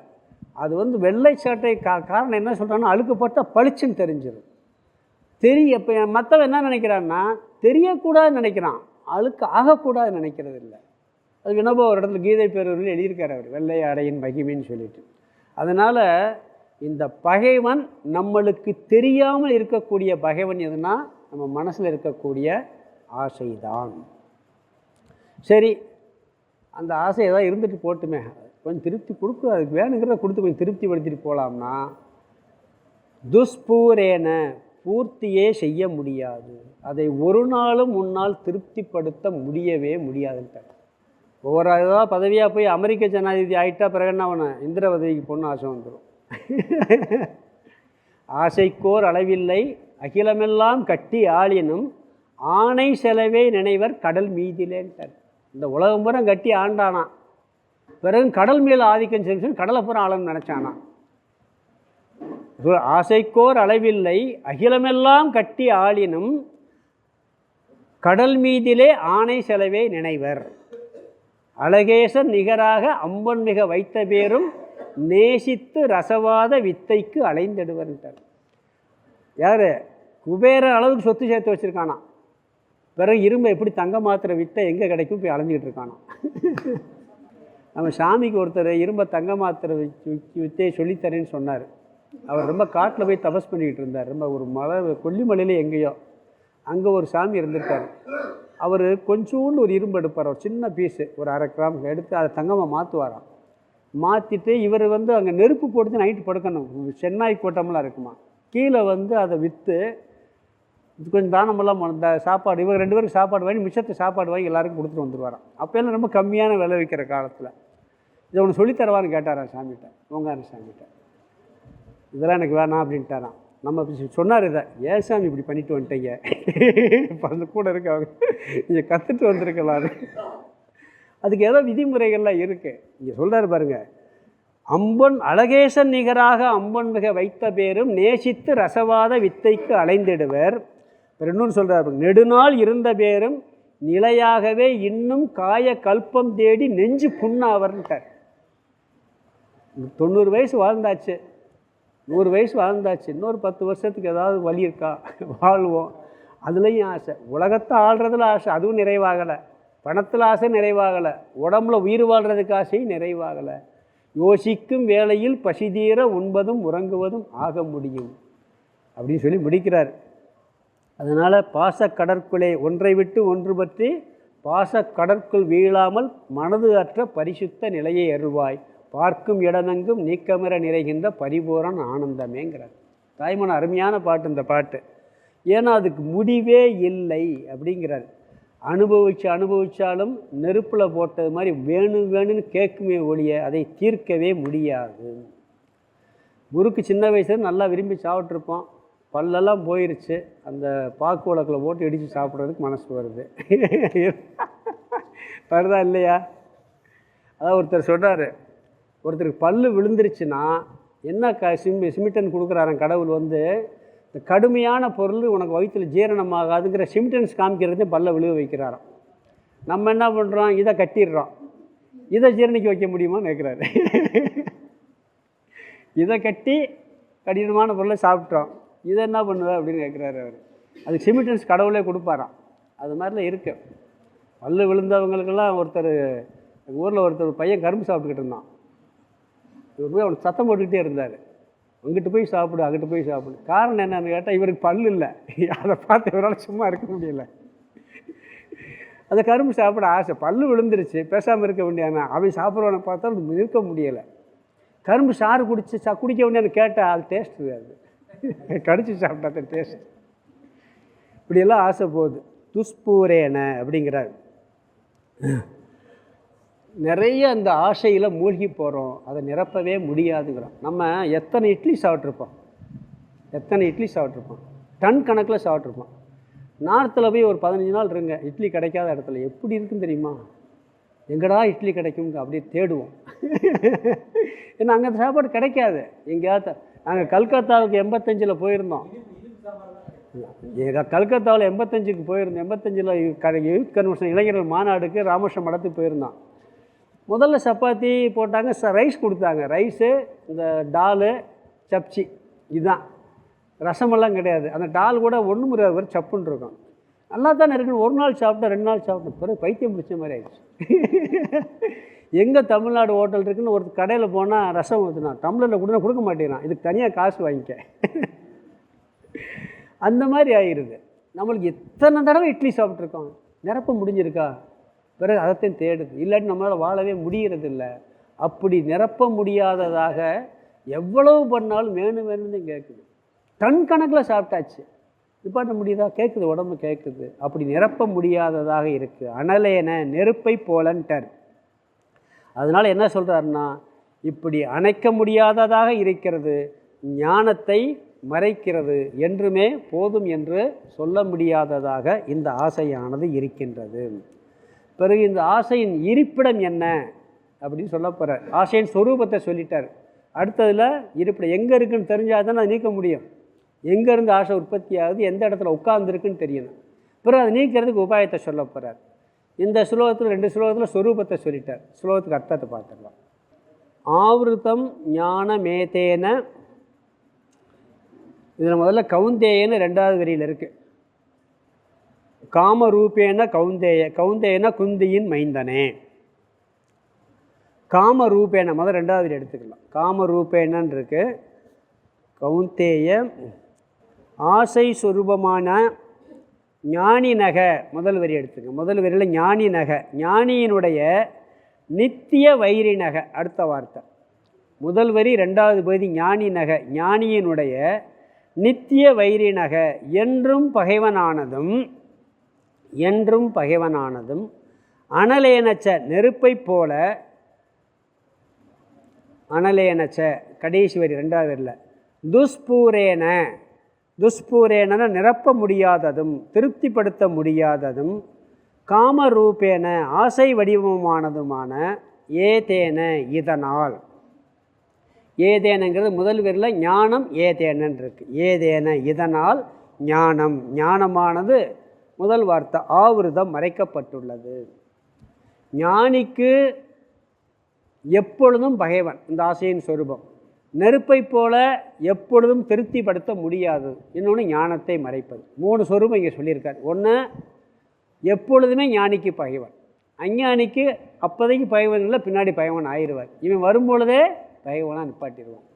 அது வெள்ளை சட்டை காரணம் என்ன சொல்கிறான்னா, அழுக்கு போட்டால் பளிச்சுன்னு தெரிஞ்சிடும். இப்போ மற்றவன் என்ன நினைக்கிறான்னா, தெரியக்கூடாதுன்னு நினைக்கிறான், அழுக்கு ஆகக்கூடாதுன்னு நினைக்கிறது இல்லை. அது வினோபா ஒரு இடத்துல கீதை பேரூரில் எழுதியிருக்கார் அவர், வெள்ளை ஆடையின் மகிமைன்னு சொல்லிட்டு. அதனால் இந்த பகைவன் நம்மளுக்கு தெரியாமல் இருக்கக்கூடிய பகைவன் எதுனா, நம்ம மனசில் இருக்கக்கூடிய ஆசைதான். சரி, அந்த ஆசை ஏதாவது இருந்துட்டு போட்டுமே, கொஞ்சம் திருப்தி கொடுக்கும், அதுக்கு வேணுங்கிறத கொடுத்து கொஞ்சம் திருப்திப்படுத்திட்டு போகலாம்னா, துஷ்பூரேன, பூர்த்தியே செய்ய முடியாது, அதை ஒரு நாளும் முன்னால் திருப்திப்படுத்த முடியவே முடியாதுன்ட்டார். ஒவ்வொரு ஏதாவது பதவியாக போய் அமெரிக்க ஜனாதிபதி ஆகிட்டா பிறகு என்ன அவனை இந்திர பதவிக்கு பொண்ணு ஆசை வந்துடும். ஆசைக்கோர் அளவில்லை அகிலமெல்லாம் கட்டி ஆளினும் ஆணை செலவே நினைவர் கடல் மீதிலேன்ட்டார். இந்த உலகம் பூரா கட்டி ஆண்டானா, பிறகு கடல் மேலே ஆதிக்கம் செஞ்சு கடலை பூரா ஆளுன்னு நினச்சானா. ஆசைக்கோர் அளவில்லை அகிலமெல்லாம் கட்டி ஆளினும் கடல் மீதிலே ஆணை செலவே நினைவர், அழகேசன் நிகராக அம்பன் மிக வைத்த பேரும் நேசித்து ரசவாத வித்தைக்கு அலைந்திடுவர்ன்ட்டார். யார்? குபேர அளவுக்கு சொத்து சேர்த்து வச்சுருக்கானா, பிறகு இரும்பை எப்படி தங்க மாத்திர வித்தை எங்கே கிடைக்கும் போய் அலைஞ்சிக்கிட்டு இருக்கானா. நம்ம சாமிக்கு ஒருத்தர் இரும்பை தங்க மாத்திர வித்தையை சொல்லித்தரேன்னு சொன்னார். அவர் ரொம்ப காட்டில் போய் தபஸ் பண்ணிக்கிட்டு இருந்தார். ரொம்ப ஒரு மலை, கொல்லிமலையில் எங்கேயோ, அங்கே ஒரு சாமி இருந்திருக்கார். அவர் கொஞ்சோண்டு ஒரு இரும்பு எடுப்பார், ஒரு சின்ன பீஸு, ஒரு 1/2 கிராம் எடுத்து அதை தங்கமாக மாற்றுவாராம். மாற்றிட்டு இவர் அங்கே நெருப்பு போட்டு நைட்டு படுக்கணும், சென்னாய் கூட்டமெல்லாம் இருக்குமா, கீழே அதை விற்று கொஞ்சம் தானமெல்லாம் இந்த சாப்பாடு, இவங்க 2 பேருக்கு சாப்பாடு வாங்கி மிச்சத்தை சாப்பாடு வாங்கி எல்லாருக்கும் கொடுத்துட்டு வந்துடுவாராம். அப்போ எல்லாம் ரொம்ப கம்மியான விலை விற்கிற காலத்தில். இதை ஒன்று சொல்லித்தரவான்னு கேட்டாரான் சாமிகிட்ட, ஓங்கார சாமிகிட்ட. இதெல்லாம் எனக்கு வேணாம் அப்படின்ட்டாரான். நம்ம சொன்னார், இதை ஏன் சாமி இப்படி பண்ணிட்டு வந்துட்டீங்க, அந்த கூட இருக்காங்க, நீங்கள் கற்றுட்டு வந்திருக்கலாம். அதுக்கு ஏதோ விதிமுறைகள்லாம் இருக்குது. இங்கே சொல்கிறாரு பாருங்கள், அம்பன் அழகேசன் நிகராக அம்பன் மிக வைத்த பேரும் நேசித்து ரசவாத வித்தைக்கு அலைந்திடுவர். இன்னொன்று சொல்கிறார், நெடுநாள் இருந்த பேரும் நிலையாகவே இன்னும் காய கல்பம் தேடி நெஞ்சு புண்ணாவர்ன்ட்டார். 90 வயசு வாழ்ந்தாச்சு, 100 வயசு வாழ்ந்தாச்சு, இன்னொரு 10 வருஷத்துக்கு ஏதாவது வழி இருக்கா, வாழ்வோம். அதுலேயும் ஆசை. உலகத்தை ஆள்றதுல ஆசை, அதுவும் நிறைவாகலை. பணத்தில் ஆசை நிறைவாகலை. உடம்புல உயிர் வாழ்கிறதுக்கு ஆசையும் நிறைவாகலை. யோசிக்கும் வேளையில் பசிதீர உண்பதும் உறங்குவதும் ஆக முடியும் அப்படின்னு சொல்லி முடிக்கிறார். அதனால் பாசக்கடற்குள்ளே ஒன்றை விட்டு ஒன்று பற்றி பாசக்கடற்குள் வீழாமல் மனது அற்ற பரிசுத்த நிலையை அருள்வாய், பார்க்கும் இடமெங்கும் நீக்கமர நிறைகின்ற பரிபூரண ஆனந்தமேங்கிறார். தாய்மன அருமையான பாட்டு இந்த பாட்டு. ஏன்னா அதுக்கு முடிவே இல்லை அப்படிங்கிறார். அனுபவித்தாலும் நெருப்பில் போட்டது மாதிரி வேணும்னு கேட்குமே ஒழிய அதை தீர்க்கவே முடியாது. முறுக்கு சின்ன வயசுல நல்லா விரும்பி சாப்பிட்ருப்போம், பல்லெல்லாம் போயிருச்சு, அந்த பாக்கு உலக்கில் போட்டு இடித்து சாப்பிட்றதுக்கு மனசு வருது. வருதா இல்லையா? அதான் ஒருத்தர் சொல்கிறார், ஒருத்தருக்கு பல்லு விழுந்துருச்சுன்னா என்ன சிமிட்டன் கொடுக்குறாரன் கடவுள் இந்த கடுமையான பொருள் உனக்கு வயிற்றில் ஜீரணமாகாதுங்கிற சிம்டன்ஸ் காமிக்கிறது பல்ல விழுக வைக்கிறாராம். நம்ம என்ன பண்ணுறோம், இதை கட்டிடுறோம். இதை ஜீரணிக்க வைக்க முடியுமான்னு கேட்குறாரு. இதை கட்டி கடினமான பொருளை சாப்பிட்டோம், இதை என்ன பண்ணுவேன் அப்படின்னு கேட்குறாரு அவர். அதுக்கு சிமிட்டன்ஸ் கடவுளே கொடுப்பாராம். அது மாதிரிலாம் இருக்குது. பல்லு விழுந்தவங்களுக்கெல்லாம் எங்கள் ஊரில் ஒருத்தர் பையன் கரும்பு சாப்பிட்டுக்கிட்டு இருந்தான். இவர் போய் அவனுக்கு சத்தம் போட்டுக்கிட்டே இருந்தார், அங்கிட்டு போய் சாப்பிடு, அங்கிட்டு போய் சாப்பிடு. காரணம் என்னன்னு கேட்டால் இவருக்கு பல்லு இல்லை, அதை பார்த்து இவரால் சும்மா இருக்க முடியல. அந்த கரும்பு சாப்பிட ஆசை, பல்லு விழுந்துருச்சு, பேசாமல் இருக்க வேண்டியானா. அவன் சாப்பிட்றவனை பார்த்தா அது இருக்க முடியலை. கரும்பு சாறு குடிக்க வேண்டியான்னு கேட்டால் அது டேஸ்ட் இருக்காது, கடிச்சு சாப்பிட்டா அது டேஸ்ட். இப்படியெல்லாம் ஆசை போகுது. துஷ்பூரேன அப்படிங்கிறார். நிறைய அந்த ஆசையில் மூழ்கி போகிறோம், அதை நிரப்பவே முடியாதுங்கிறோம். நம்ம எத்தனை இட்லி சாப்பிட்ருப்போம், டன் கணக்கில் சாப்பிட்ருப்போம். நார்த்தில் போய் ஒரு 15 நாள் இருங்க, இட்லி கிடைக்காத இடத்துல எப்படி இருக்குன்னு தெரியுமா? எங்கடா இட்லி கிடைக்கும் அப்படியே தேடுவோம். ஏன்னா அங்கே சாப்பாடு கிடைக்காது. எங்கேயாவது நாங்கள் கல்கத்தாவுக்கு 85 போயிருந்தோம். கல்கத்தாவில் 85க்கு போயிருந்தோம். 85 யூத் கன்வென்ஷன் இளைஞர்கள் மாநாடுக்கு ராமேஸ்வரம் மடத்துக்கு போயிருந்தோம். முதல்ல சப்பாத்தி போட்டாங்க, ரைஸ் கொடுத்தாங்க. ரைஸு, இந்த டாலு, சப்ச்சி, இதுதான். ரசமெல்லாம் கிடையாது. அந்த டால் கூட ஒன்று முறையாக வரை சப்புன்னு இருக்கும். நல்லா தானே இருக்குன்னு ஒரு நாள் சாப்பிட்டா 2 நாள் சாப்பிட்டேன், பிறகு பைத்தியம் பிடிச்ச மாதிரி ஆயிடுச்சு. எங்கே தமிழ்நாடு ஹோட்டல் இருக்குன்னு ஒரு கடையில் போனால் ரசம் ஊற்றுனா டம்ளரில் கொடுக்க மாட்டேங்கிறான், இதுக்கு தனியாக காசு வாங்கிக்க. அந்த மாதிரி ஆயிடுது. நம்மளுக்கு எத்தனை தடவை இட்லி சாப்பிட்ருக்கோம், நிரப்ப முடிஞ்சிருக்கா? பிறகு அதைத்தையும் தேடுது. இல்லாட்டி நம்மளால் வாழவே முடிகிறதில்ல. அப்படி நிரப்ப முடியாததாக எவ்வளவு பண்ணாலும் வேணும்னு கேட்குது. டன் கணக்கில் சாப்பிட்டாச்சு, நிப்பாட்ட முடியுதா? கேட்குது, உடம்பு கேட்குது. அப்படி நிரப்ப முடியாததாக இருக்குது. அனலேன நெருப்பை போலன்ட்டார். அதனால் என்ன சொல்கிறாருன்னா, இப்படி அணைக்க முடியாததாக இருக்கிறது, ஞானத்தை மறைக்கிறது, என்றுமே போதும் என்று சொல்ல முடியாததாக இந்த ஆசையானது இருக்கின்றது. பிறகு இந்த ஆசையின் இருப்பிடம் என்ன அப்படின்னு சொல்ல போகிறார். ஆசையின் சொரூபத்தை சொல்லிட்டார். அடுத்ததில் இருப்பிடம் எங்கே இருக்குன்னு தெரிஞ்சால் தான் நீக்க முடியும். எங்கேருந்து ஆசை உற்பத்தி ஆகுது, எந்த இடத்துல உட்கார்ந்துருக்குன்னு தெரியணும். பிறகு அதை நீக்கிறதுக்கு உபாயத்தை சொல்ல போகிறார். இந்த ஸ்லோகத்தில் 2 ஸ்லோகத்தில் சொரூபத்தை சொல்லிட்டார். ஸ்லோகத்துக்கு அர்த்தத்தை பார்த்துடலாம். ஆவிருத்தம் ஞானமேதேன, இதில் முதல்ல கவுந்தேயன்னு 2வது வரியில் இருக்குது. காமரூபேன கவுந்தேயன குந்தியின் மைந்தனே. காமரூபேன முதல் 2வது வரி எடுத்துக்கலாம். காமரூபேனன்னு இருக்கு. கவுந்தேய ஆசை சுரூபமான ஞானி நக முதல் வரி எடுத்துங்க. முதல் வரியில் ஞானி நக, ஞானியினுடைய நித்திய வைரி நக. அடுத்த வார்த்தை முதல் வரி 2வது பகுதி ஞானி நக, ஞானியினுடைய நித்திய வைரி நக, என்றும் பகைவனானதும் அனலேனச்ச நெருப்பை போல, அனலேனச்ச கடைசி வரி 2வது வரியில் துஷ்பூரேன நிரப்ப முடியாததும் திருப்திப்படுத்த முடியாததும் காமரூபேன ஆசை வடிவமானதுமான ஏதேன இதனால். ஏதேனங்கிறது முதல் வரியில் ஞானம் ஏதேனன் இருக்கு. ஏதேன இதனால் ஞானம், ஞானமானது முதல் வார்த்தை ஆவிருதம் மறைக்கப்பட்டுள்ளது. ஞானிக்கு எப்பொழுதும் பகைவன் இந்த ஆசையின் சொரூபம். நெருப்பை போல எப்பொழுதும் திருப்திப்படுத்த முடியாது. இன்னொன்று ஞானத்தை மறைப்பது. 3 சொரூபம் இங்கே சொல்லியிருக்கார். ஒன்று, எப்பொழுதுமே ஞானிக்கு பகைவன், அஞ்ஞானிக்கு அப்போதைக்கு பகைவன் இல்லை, பின்னாடி பகைவன் ஆயிடுவார். இவன் வரும்பொழுதே பகைவனாக நிப்பாட்டிடுவான்.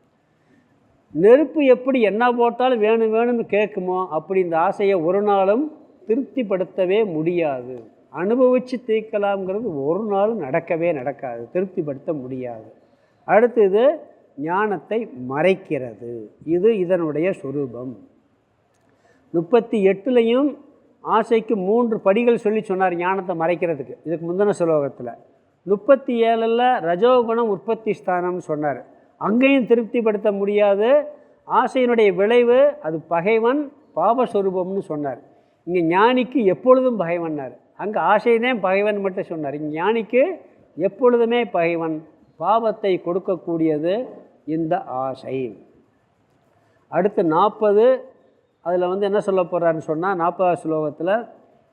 நெருப்பு எப்படி என்ன போட்டாலும் வேணும் வேணும்னு கேட்குமோ அப்படி இந்த ஆசையை ஒரு நாளும் திருப்திப்படுத்தவே முடியாது. அனுபவித்து தீர்க்கலாம்ங்கிறது ஒரு நாளும் நடக்காது, திருப்திப்படுத்த முடியாது. அடுத்தது ஞானத்தை மறைக்கிறது. இது இதனுடைய சொரூபம். 38லையும் ஆசைக்கு 3 படிகள் சொல்லி சொன்னார் ஞானத்தை மறைக்கிறதுக்கு, இதுக்கு முந்தின ஸ்லோகத்தில். 37ல் ரஜோகுணம் உற்பத்தி ஸ்தானம்னு சொன்னார். அங்கேயும் திருப்திப்படுத்த முடியாது. ஆசையினுடைய விளைவு அது பகைவன், பாபஸ்வரூபம்னு சொன்னார். இங்கே ஞானிக்கு எப்பொழுதும் பகைவன்னார். அங்கே ஆசைதான் பகைவன் மட்டும் சொன்னார். இங்கே ஞானிக்கு எப்பொழுதுமே பகைவன், பாவத்தை கொடுக்கக்கூடியது இந்த ஆசை. அடுத்து 40, அதில் என்ன சொல்ல போகிறாருன்னு சொன்னால் 40வது ஸ்லோகத்தில்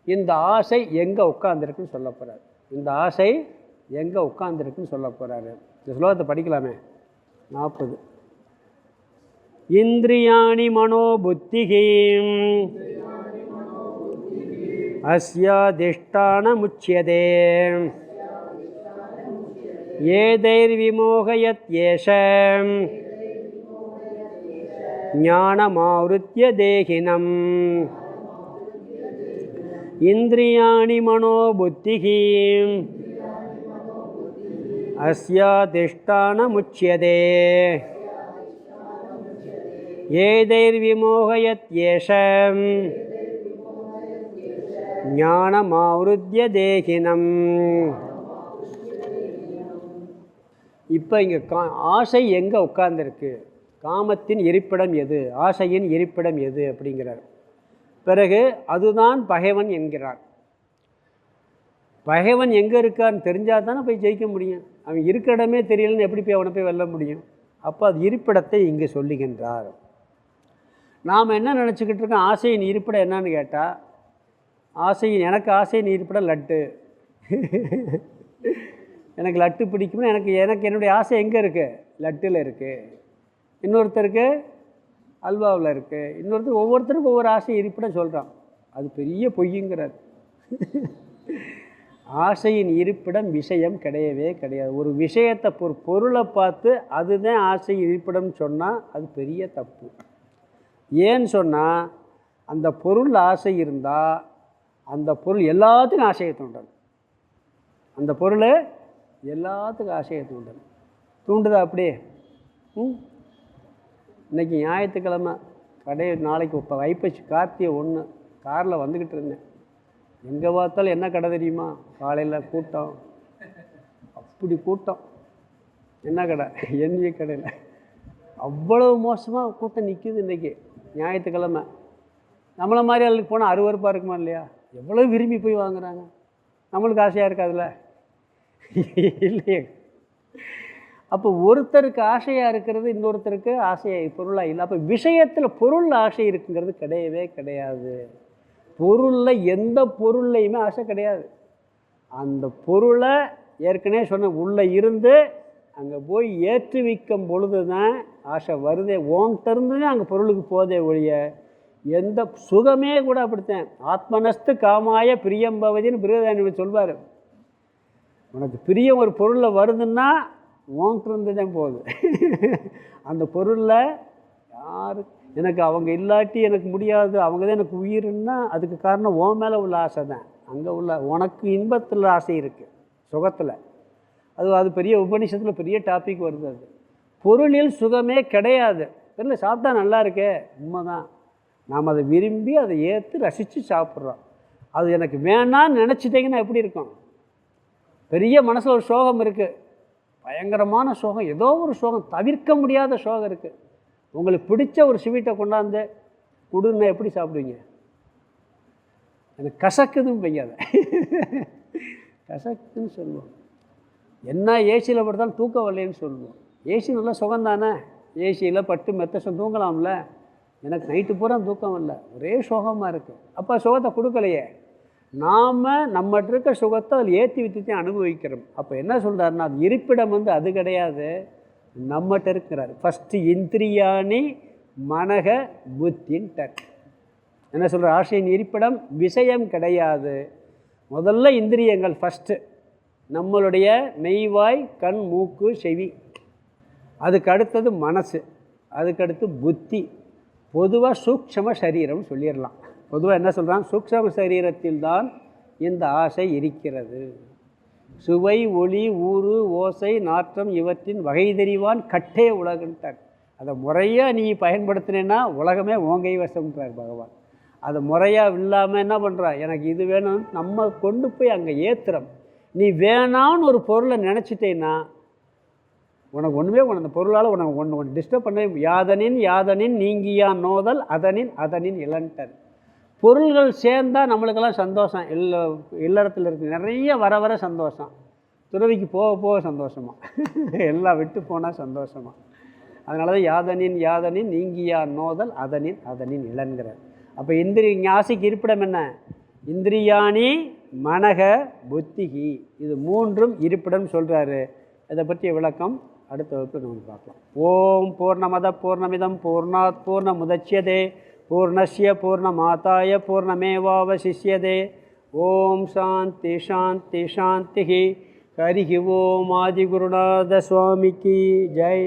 இந்த ஆசை எங்கே உட்காந்துருக்குன்னு சொல்ல போகிறார். இந்த ஆசை எங்கே உட்காந்துருக்குன்னு சொல்ல போகிறாரு. இந்த ஸ்லோகத்தை படிக்கலாமே. 40. இந்திரியாணி மனோபுத்திஹீம் அஸ்யாதிஷ்டானமுச்யதே ஏதைர்விமோகயத் ஏஷம் ஞானமாவ்ருத்ய தேகினம். இந்திரியாணி மனோபுத்திஹீம் அஸ்யாதிஷ்டானமுச்யதே ஏதைர்விமோகயத் ஏஷம் ஞானமாவ்ருத்ய தேகினம். இப்போ இங்கே ஆசை எங்கே உட்கார்ந்துருக்கு, காமத்தின் இருப்பிடம் எது, ஆசையின் இருப்பிடம் எது அப்படிங்கிறார். பிறகு அதுதான் பகைவன் என்கிறார். பகைவன் எங்கே இருக்கான்னு தெரிஞ்சால் தானே போய் ஜெயிக்க முடியும். அவன் இருக்கிற இடமே தெரியலன்னு எப்படி போய் அவனை போய் வெல்ல முடியும்? அப்போ அது இருப்பிடத்தை இங்கே சொல்லுகின்றார். நாம் என்ன நினச்சிக்கிட்டு இருக்கோம், ஆசையின் இருப்பிடம் என்னன்னு கேட்டால், எனக்கு ஆசையின் இருப்பிடம் லட்டு. எனக்கு லட்டு பிடிக்கும்னு எனக்கு என்னுடைய ஆசை எங்கே இருக்குது, லட்டில் இருக்குது. இன்னொருத்தருக்கு அல்வாவில் இருக்குது. இன்னொருத்தர் ஒவ்வொருத்தருக்கும் ஒவ்வொரு ஆசை இருப்பிடம் சொல்கிறான். அது பெரிய பொய்யுங்கிறார். ஆசையின் இருப்பிடம் விஷயம் கிடையவே கிடையாது. ஒரு விஷயத்தை பொருளை பார்த்து அதுதான் ஆசையின் இருப்பிடம்னு சொன்னால் அது பெரிய தப்பு. ஏன்னு சொன்னால் அந்த பொருள் ஆசை இருந்தால் அந்த பொருள் எல்லாத்துக்கும் ஆசையை தூண்டணும். அந்த பொருள் எல்லாத்துக்கும் ஆசையை தூண்டணும். தூண்டுதா அப்படியே? இன்றைக்கி ஞாயிற்றுக்கிழமை நாளைக்கு இப்போ ஐப்பசி கார்த்திகை 1 காரில் வந்துக்கிட்டு இருந்தேன். எங்கே பார்த்தாலும் என்ன கடை தெரியுமா, காலையில் கூட்டம், அப்படி கூட்டம். என்ன கடை? எண்ணெய் கடையில் அவ்வளவு மோசமாக கூட்டம் நிற்கிது இன்றைக்கி ஞாயிற்றுக்கிழமை. நம்மளை மாதிரி ஆளுக்கு போனால் அருவருப்பாக இருக்குமா இல்லையா? எவ்வளோ விரும்பி போய் வாங்குகிறாங்க. நம்மளுக்கு ஆசையாக இருக்காதுல்ல, இல்லையே? அப்போ ஒருத்தருக்கு ஆசையாக இருக்கிறது இன்னொருத்தருக்கு ஆசையாக பொருளாக இல்லை. அப்போ விஷயத்தில் பொருள் ஆசை இருக்குங்கிறது கிடையவே கிடையாது. பொருளில் எந்த பொருள்லையுமே ஆசை கிடையாது. அந்த பொருளை ஏற்கனவே சொன்ன உள்ளே இருந்து அங்கே போய் ஏற்றுவிக்கும் பொழுது தான் ஆசை வருதே. ஓங்கிட்டருந்துனே அங்கே பொருளுக்கு போதே ஒழிய எந்த சுகமே கூட அப்படித்தான். ஆத்மனஸ்து காமாய பிரியம்பவதின்னு பிரியதானி சொல்வார். உனக்கு பிரியம் ஒரு பொருளில் வருதுன்னா ஓங்கிட்டிருந்து தான் போகுது. அந்த பொருளில் யாரு எனக்கு அவங்க இல்லாட்டி எனக்கு முடியாது, அவங்க தான் எனக்கு உயிர்னா அதுக்கு காரணம் உன் மேலே உள்ள ஆசை தான். அங்கே உள்ள உனக்கு இன்பத்தில் ஆசை இருக்குது, சுகத்தில். அது பெரிய உபநிஷத்தில் பெரிய டாபிக் வருது. அது பொருளில் சுகமே கிடையாது. இல்லை சாப்பிட்டா நல்லா இருக்கே, உண்மைதான். நாம் அதை விரும்பி அதை ஏற்று ரசித்து சாப்பிட்றோம். அது எனக்கு வேணான்னு நினச்சிட்டிங்கன்னா எப்படி இருக்கும்? பெரிய மனசில் ஒரு சோகம் இருக்குது, பயங்கரமான சோகம், ஏதோ ஒரு சோகம், தவிர்க்க முடியாத சோகம் இருக்குது. உங்களுக்கு பிடிச்ச ஒரு ஸ்வீட்டை கொண்டாந்து கொடுன்னா எப்படி சாப்பிடுவீங்க? எனக்கு கசக்குதுன்னு பையாத கசக்குன்னு சொல்லுவோம். என்ன ஏசியில் படுத்தாலும் தூக்கம் வரலைன்னு சொல்லுவோம். ஏசி நல்லா சுகந்தானே, ஏசியில் பட்டு மெத்த தூங்கலாம்ல. எனக்கு நைட்டு பூரா தூக்கம் இல்லை, ஒரே சோகமாக இருக்குது. அப்போ சுகத்தை கொடுக்கலையே. நாம் நம்மகிட்ட இருக்க சுகத்தை அதில் ஏற்றி வித்துத்தையும் அனுபவிக்கிறோம். அப்போ என்ன சொல்கிறாருன்னா, அது இருப்பிடம் அது கிடையாது. நம்மகிட்ட இருக்கிறார். ஃபஸ்ட்டு இந்திரியாணி மனக புத்தின்ட்டார். என்ன சொல்கிற, ஆசையின் இருப்பிடம் விஷயம் கிடையாது. முதல்ல இந்திரியங்கள் ஃபஸ்ட்டு, நம்மளுடைய மெய்வாய் கண் மூக்கு செவி, அதுக்கு அடுத்தது மனசு, அதுக்கடுத்து புத்தி. பொதுவாக சூக்ஷ்ம சரீரம் சொல்லிடலாம். பொதுவாக என்ன சொல்கிறாங்க, சூக்ஷ்ம சரீரத்தில் தான் இந்த ஆசை இருக்கிறது. சுவை ஒளி ஊறு ஓசை நாற்றம் இவற்றின் வகை தெரிவான் கட்டே உலகன்ட்டார். அதை முறையாக நீ பயன்படுத்தினேன்னா உலகமே ஓங்கை வசம்ன்றார் பகவான். அதை முறையாக இல்லாமல் என்ன பண்ணுறா, எனக்கு இது வேணும்னு நம்ம கொண்டு போய் அங்கே ஏற்றுறோம். நீ வேணான்னு ஒரு பொருளை நினச்சிட்டேன்னா உனக்கு ஒன்றுமே அந்த பொருளால் உனக்கு ஒன்று டிஸ்டர்ப் பண்ண. யாதனின் நீங்கியான் நோதல் அதனின் இளன்ட்டார். பொருள்கள் சேர்ந்தால் நம்மளுக்கெல்லாம் சந்தோஷம். இல்லறத்தில் இருக்கு நிறைய வர வர சந்தோஷம், துறவிக்கு போக போக சந்தோஷமாக, எல்லாம் விட்டு போனால் சந்தோஷமாக. அதனால தான் யாதனின் நீங்கியான் நோதல் அதனின் இளன்கிறார். அப்போ ஆசைக்கு இருப்பிடம் என்ன, இந்திரியாணி மனக புத்திகி, இது மூன்றும் இருப்பிடம் சொல்கிறாரு. இதை பற்றிய விளக்கம் அடுத்த வகுப்பு நம்ம பார்க்கலாம். ஓம் பூர்ணமத பூர்ணமிதம் பூர்ணாத் பூர்ணமுதச்யதே பூர்ணஸ்ய பூர்ணமாதாய பூர்ணமேவாவசிஷ்யதே. ஓம் சாந்தி சாந்தி சாந்தி. ஹரி ஓம். ஆதிகுருநாத சுவாமிக்கு ஜெய்.